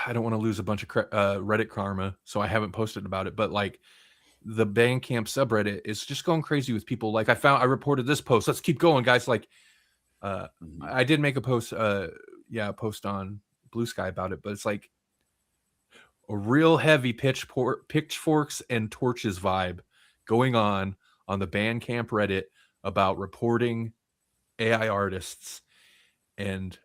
I don't want to lose a bunch of Reddit karma, so I haven't posted about it. But like, the Bandcamp subreddit is just going crazy with people. Like, I reported this post. Let's keep going, guys. Like, I did make a post. Post on Blue Sky about it, but it's like a real heavy pitchforks and torches vibe going on the Bandcamp Reddit about reporting AI artists. And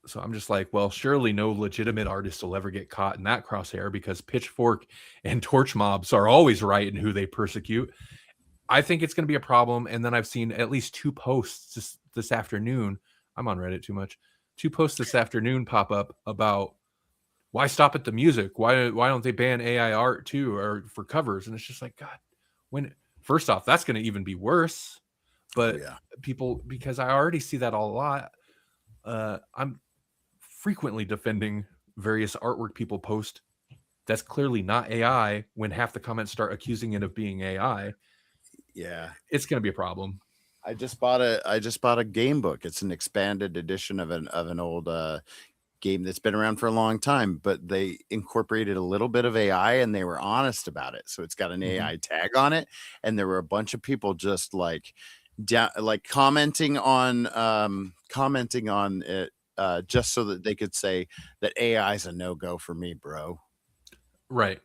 so I'm just like, well, surely no legitimate artist will ever get caught in that crosshair, because pitchfork and torch mobs are always right in who they persecute. I think it's going to be a problem. And then I've seen at least 2 posts this afternoon. I'm on Reddit too much. 2 posts this afternoon pop up about why stop at the music? Why don't they ban AI art too, or for covers? And it's just like, God, first off, that's going to even be worse. But people, because I already see that a lot. I'm frequently defending various artwork people post that's clearly not AI when half the comments start accusing it of being AI. Yeah, it's going to be a problem. I just bought a game book. It's an expanded edition of an old game that's been around for a long time, but they incorporated a little bit of AI and they were honest about it. So it's got an AI tag on it, and there were a bunch of people just like commenting on it just so that they could say that AI is a no-go for me, bro. Right.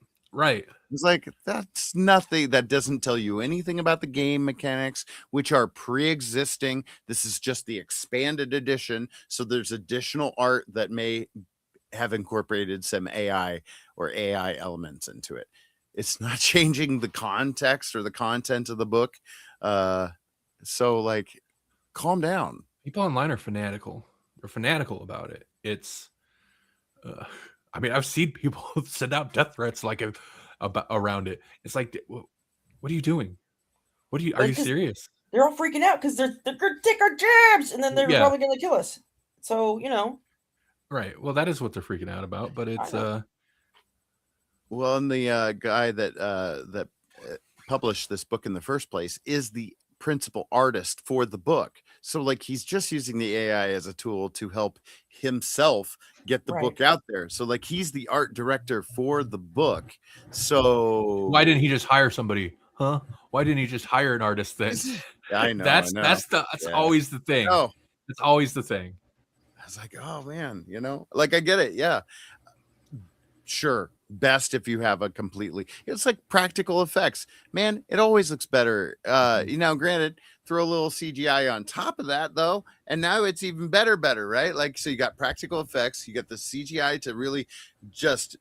It's like, that's nothing. That doesn't tell you anything about the game mechanics, which are pre-existing. This is just the expanded edition. So there's additional art that may have incorporated some AI or AI elements into it. It's not changing the context or the content of the book. So like, calm down. People online are fanatical. They're fanatical about it. It's, I mean, I've seen people send out death threats like around it. It's like, what are you doing? Are you serious? They're all freaking out because they're gonna take our jobs, and then they're probably gonna kill us. So Right. Well, that is what they're freaking out about. But it's well, and the guy that published this book in the first place is the principal artist for the book. So like, he's just using the AI as a tool to help himself get the book out there. So like, he's the art director for the book. So why didn't he just hire somebody? Huh? Why didn't he just hire an artist then? I know. That's always the thing. Oh, it's always the thing. I was like, oh man, like, I get it. Yeah. Sure. Best if you have it's like practical effects, man. It always looks better. Granted, throw a little CGI on top of that though, and now it's even better, right? Like, so you got practical effects, you got the CGI to really just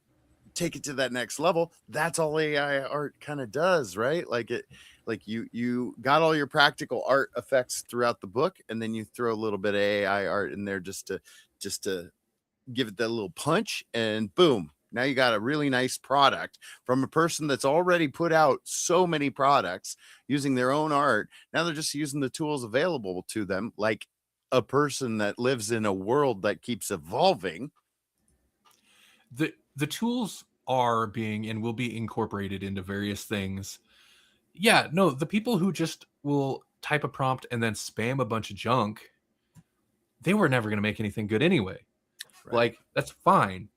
take it to that next level. That's all AI art kind of does, right? Like you got all your practical art effects throughout the book, and then you throw a little bit of AI art in there just to give it that little punch, and boom. Now you got a really nice product from a person that's already put out so many products using their own art. Now they're just using the tools available to them, like a person that lives in a world that keeps evolving. The tools are being and will be incorporated into various things. Yeah, no, the people who just will type a prompt and then spam a bunch of junk, they were never going to make anything good anyway. Right. Like, that's fine.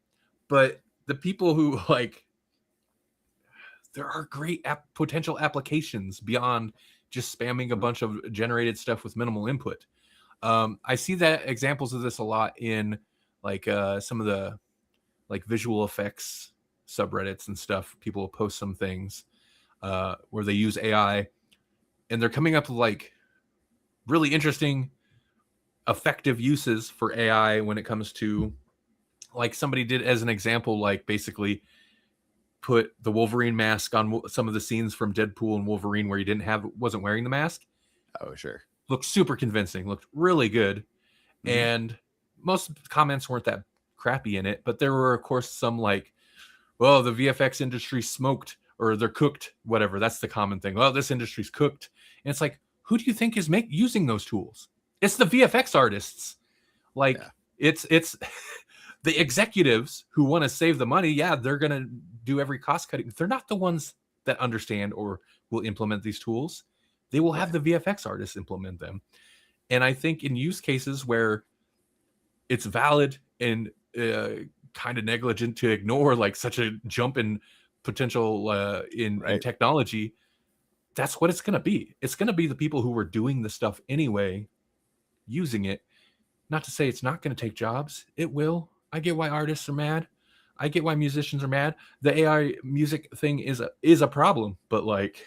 But the people who there are great potential applications beyond just spamming a bunch of generated stuff with minimal input. I see that examples of this a lot in some of the visual effects subreddits and stuff. People post some things where they use AI, and they're coming up with really interesting, effective uses for AI when it comes to, like, somebody did as an example, basically put the Wolverine mask on some of the scenes from Deadpool and Wolverine where he wasn't wearing the mask. Oh, sure. Looked super convincing, looked really good. And most comments weren't that crappy in it, but there were, of course, some like, well, the VFX industry smoked, or they're cooked, whatever. That's the common thing. Well, this industry's cooked. And it's like, who do you think is using those tools? It's the VFX artists. Like, it's the executives who want to save the money. Yeah, they're going to do every cost cutting. They're not the ones that understand or will implement these tools. They will have the VFX artists implement them. And I think in use cases where it's valid and kind of negligent to ignore like such a jump in potential in technology, that's what it's going to be. It's going to be the people who were doing the stuff anyway, using it. Not to say it's not going to take jobs. It will. I get why artists are mad. I get why musicians are mad. The AI music thing is a problem, but like,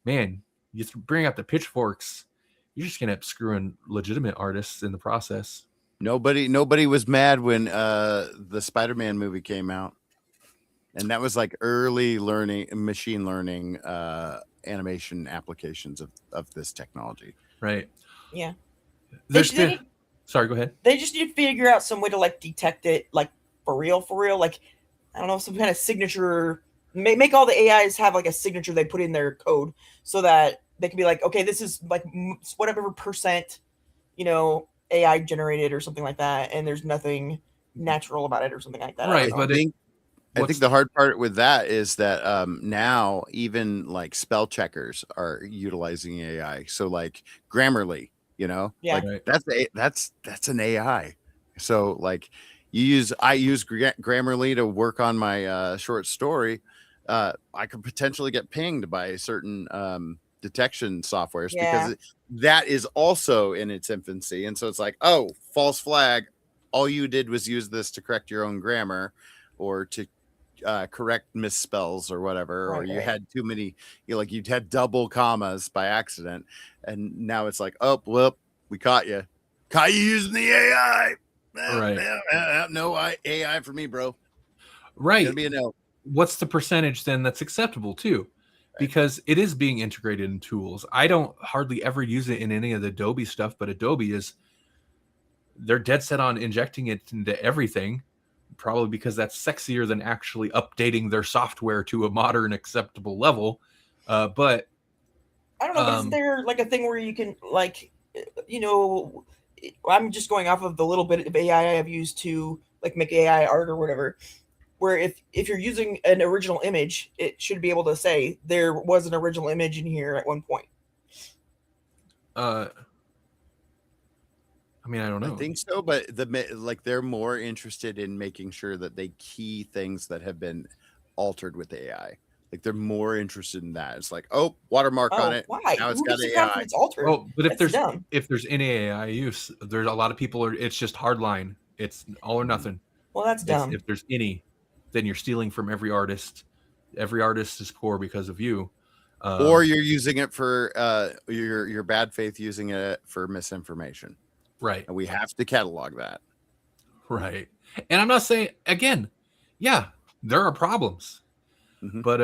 man, you bring out the pitchforks, you're just gonna end up screwing legitimate artists in the process. Nobody was mad when the Spider-Man movie came out, and that was like early machine learning animation applications of this technology. Right. Yeah. Sorry, go ahead. They just need to figure out some way to like detect it, like for real. Like, I don't know, some kind of signature. Make all the AIs have like a signature they put in their code, so that they can be like, okay, this is like whatever percent, AI generated or something like that, and there's nothing natural about it or something like that. Right, but I think the hard part with that is that now even like spell checkers are utilizing AI. So like Grammarly, like that's an AI. So like I use Grammarly to work on my short story. I could potentially get pinged by certain detection softwares because that is also in its infancy. And so it's like, oh, false flag. All you did was use this to correct your own grammar or to correct misspells or whatever, or you had too many, you'd had double commas by accident. And now it's like, oh, well, we caught you using the AI. Right. No AI for me, bro. Right. It's gonna be a no. What's the percentage then that's acceptable too? Because it is being integrated in tools. I don't hardly ever use it in any of the Adobe stuff, but Adobe they're dead set on injecting it into everything, probably because that's sexier than actually updating their software to a modern acceptable level. But I don't know, but isn't there like a thing where you can like, I'm just going off of the little bit of AI I've used to like make AI art or whatever, where if you're using an original image, it should be able to say there was an original image in here at one point. I mean, I don't know. I think so, but they're more interested in making sure that they key things that have been altered with AI. Like they're more interested in that. It's like, oh, watermark on it. Why? Now it's Who got gives AI. It's altered. Oh, but if there's any AI use, there's a lot of people it's just hard line. It's all or nothing. Well, that's dumb. If there's any, then you're stealing from every artist. Every artist is poor because of you. Or you're using it for your bad faith, using it for misinformation. Right. And we have to catalog that. Right. And I'm not saying, again, yeah, there are problems. But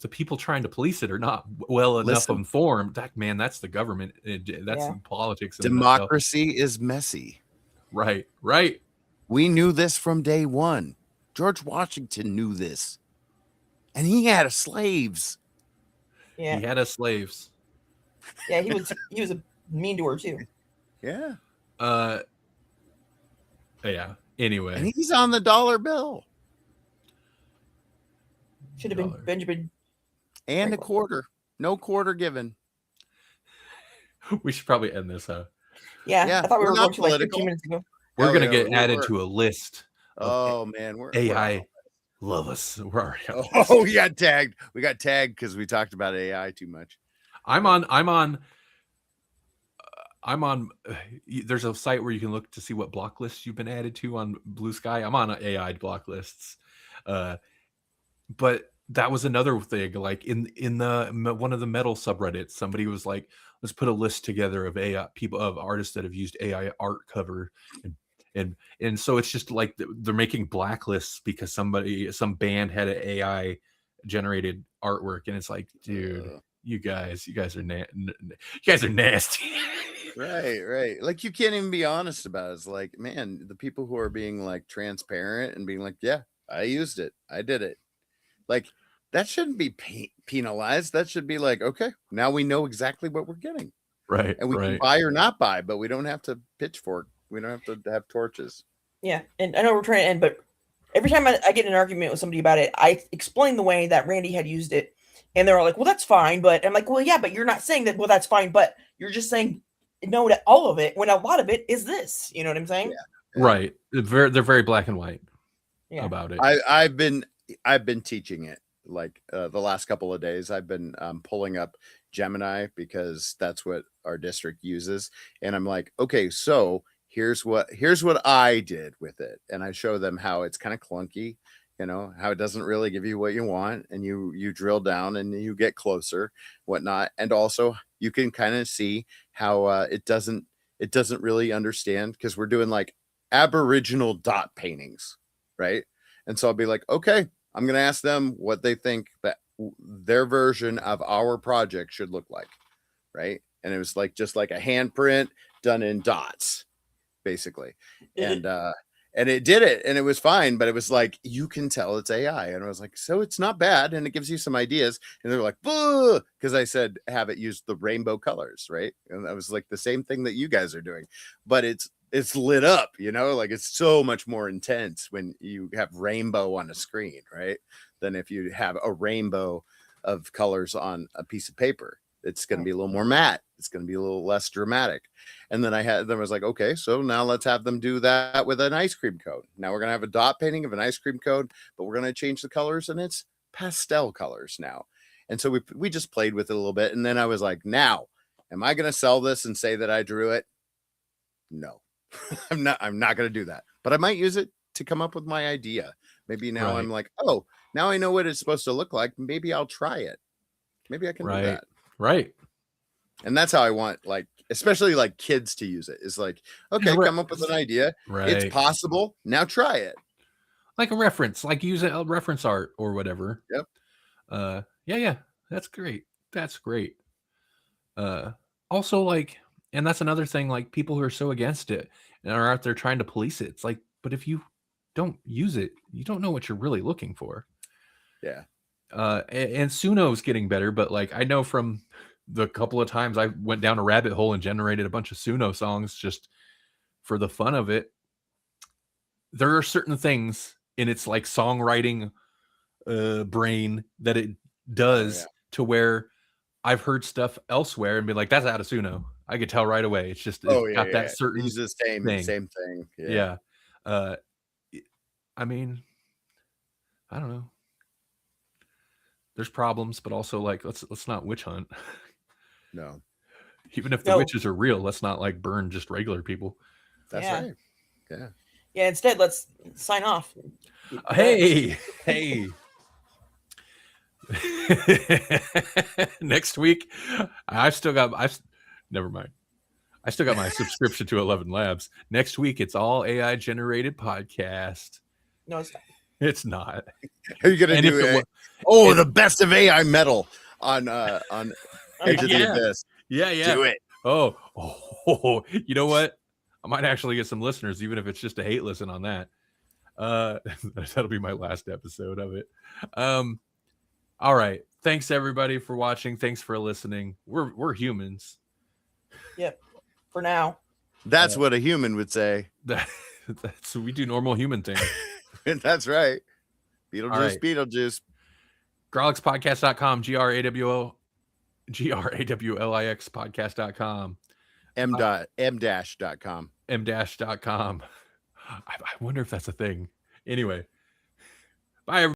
the people trying to police it are not enough informed. That's the government. That's politics. Democracy is messy. Right. Right. We knew this from day one. George Washington knew this. And he had slaves. Yeah. He had slaves. Yeah, he was mean to her too. Yeah. Yeah. Anyway. And he's on the dollar bill. Should have been Benjamin. And a quarter. No quarter given. We should probably end this, huh? Yeah. I thought we were going to like 15 minutes ago. We're going to get added to a list. Oh, man. We're AI. Love us. We're already on. We got tagged. We got tagged because we talked about AI too much. I'm on. There's a site where you can look to see what block lists you've been added to on Blue Sky. I'm on AI block lists. But that was another thing. Like in the one of the metal subreddits, somebody was like, let's put a list together of AI people, of artists that have used AI art cover, and so it's just like they're making blacklists because some band had an AI generated artwork, and it's like, dude, you guys are nasty. Right. Like you can't even be honest about it. It's like, man, the people who are being like transparent and being like, yeah, I used it, I did it. Like that shouldn't be penalized. That should be like, okay, now we know exactly what we're getting. Right. And we can buy or not buy, but we don't have to pitchfork. We don't have to have torches. Yeah. And I know we're trying to end, but every time I get in an argument with somebody about it, I explain the way that Randy had used it. And they're all like, well, that's fine. But I'm like, well, yeah, but you're not saying that, well, that's fine. But you're just saying no to all of it when a lot of it is this. You know what I'm saying? Yeah. Right. They're very black and white about it. I've been teaching it like the last couple of days. I've been pulling up Gemini because that's what our district uses. And I'm like, okay, so here's what I did with it. And I show them how it's kind of clunky, you know, how it doesn't really give you what you want, and you drill down and you get closer, whatnot. And also you can kind of see how it doesn't really understand, because we're doing like Aboriginal dot paintings, right? And so I'll be like, okay, I'm gonna ask them what they think that their version of our project should look like, right? And it was like just like a handprint done in dots, basically. And it did it, and it was fine, but it was like, you can tell it's AI. And I was like, so it's not bad, and it gives you some ideas. And they're like, boo, because I said have it use the rainbow colors, right? And that was like the same thing that you guys are doing, but it's lit up, you know, like it's so much more intense when you have rainbow on a screen, right? Than if you have a rainbow of colors on a piece of paper. It's going to be a little more matte. It's going to be a little less dramatic. And then I was like, okay, so now let's have them do that with an ice cream cone. Now we're going to have a dot painting of an ice cream cone, but we're going to change the colors, and it's pastel colors now. And so we just played with it a little bit. And then I was like, now, am I going to sell this and say that I drew it? No, I'm not going to do that, but I might use it to come up with my idea. Maybe now I'm like, oh, now I know what it's supposed to look like. Maybe I'll try it. Maybe I can do that. Right. And that's how I want, like, especially like kids to use it. Is like, okay, come up with an idea. Right. It's possible. Now try it. Like a reference, like use a reference art or whatever. Yep. Yeah. That's great. Also, like, and that's another thing, like people who are so against it and are out there trying to police it. It's like, but if you don't use it, you don't know what you're really looking for. Yeah. And Suno's getting better, but like I know from the couple of times I went down a rabbit hole and generated a bunch of Suno songs just for the fun of it, there are certain things in its like songwriting brain that it does to where I've heard stuff elsewhere and be like, that's out of Suno. I could tell right away. It's just got that certain it's the same thing. Yeah. I mean, I don't know. There's problems, but also like let's not witch hunt. No. Even if the witches are real, let's not like burn just regular people. That's right. Yeah. Yeah, instead let's sign off. Hey. Next week, never mind. I still got my subscription to 11 Labs. Next week, it's all AI generated podcast. No, it's not. It's not. Are you gonna do it? The best of AI metal on Edge of the Abyss. Yeah. Do it. Oh, you know what? I might actually get some listeners, even if it's just a hate listen on that. That'll be my last episode of it. All right. Thanks everybody for watching. Thanks for listening. We're humans. Yep. For now. That's what a human would say. That's we do normal human things. That's right. Beetlejuice. Grawlixpodcast.com, GRAWLIX podcast.com. M-dash.com. M-dash.com. I wonder if that's a thing. Anyway. Bye, everybody.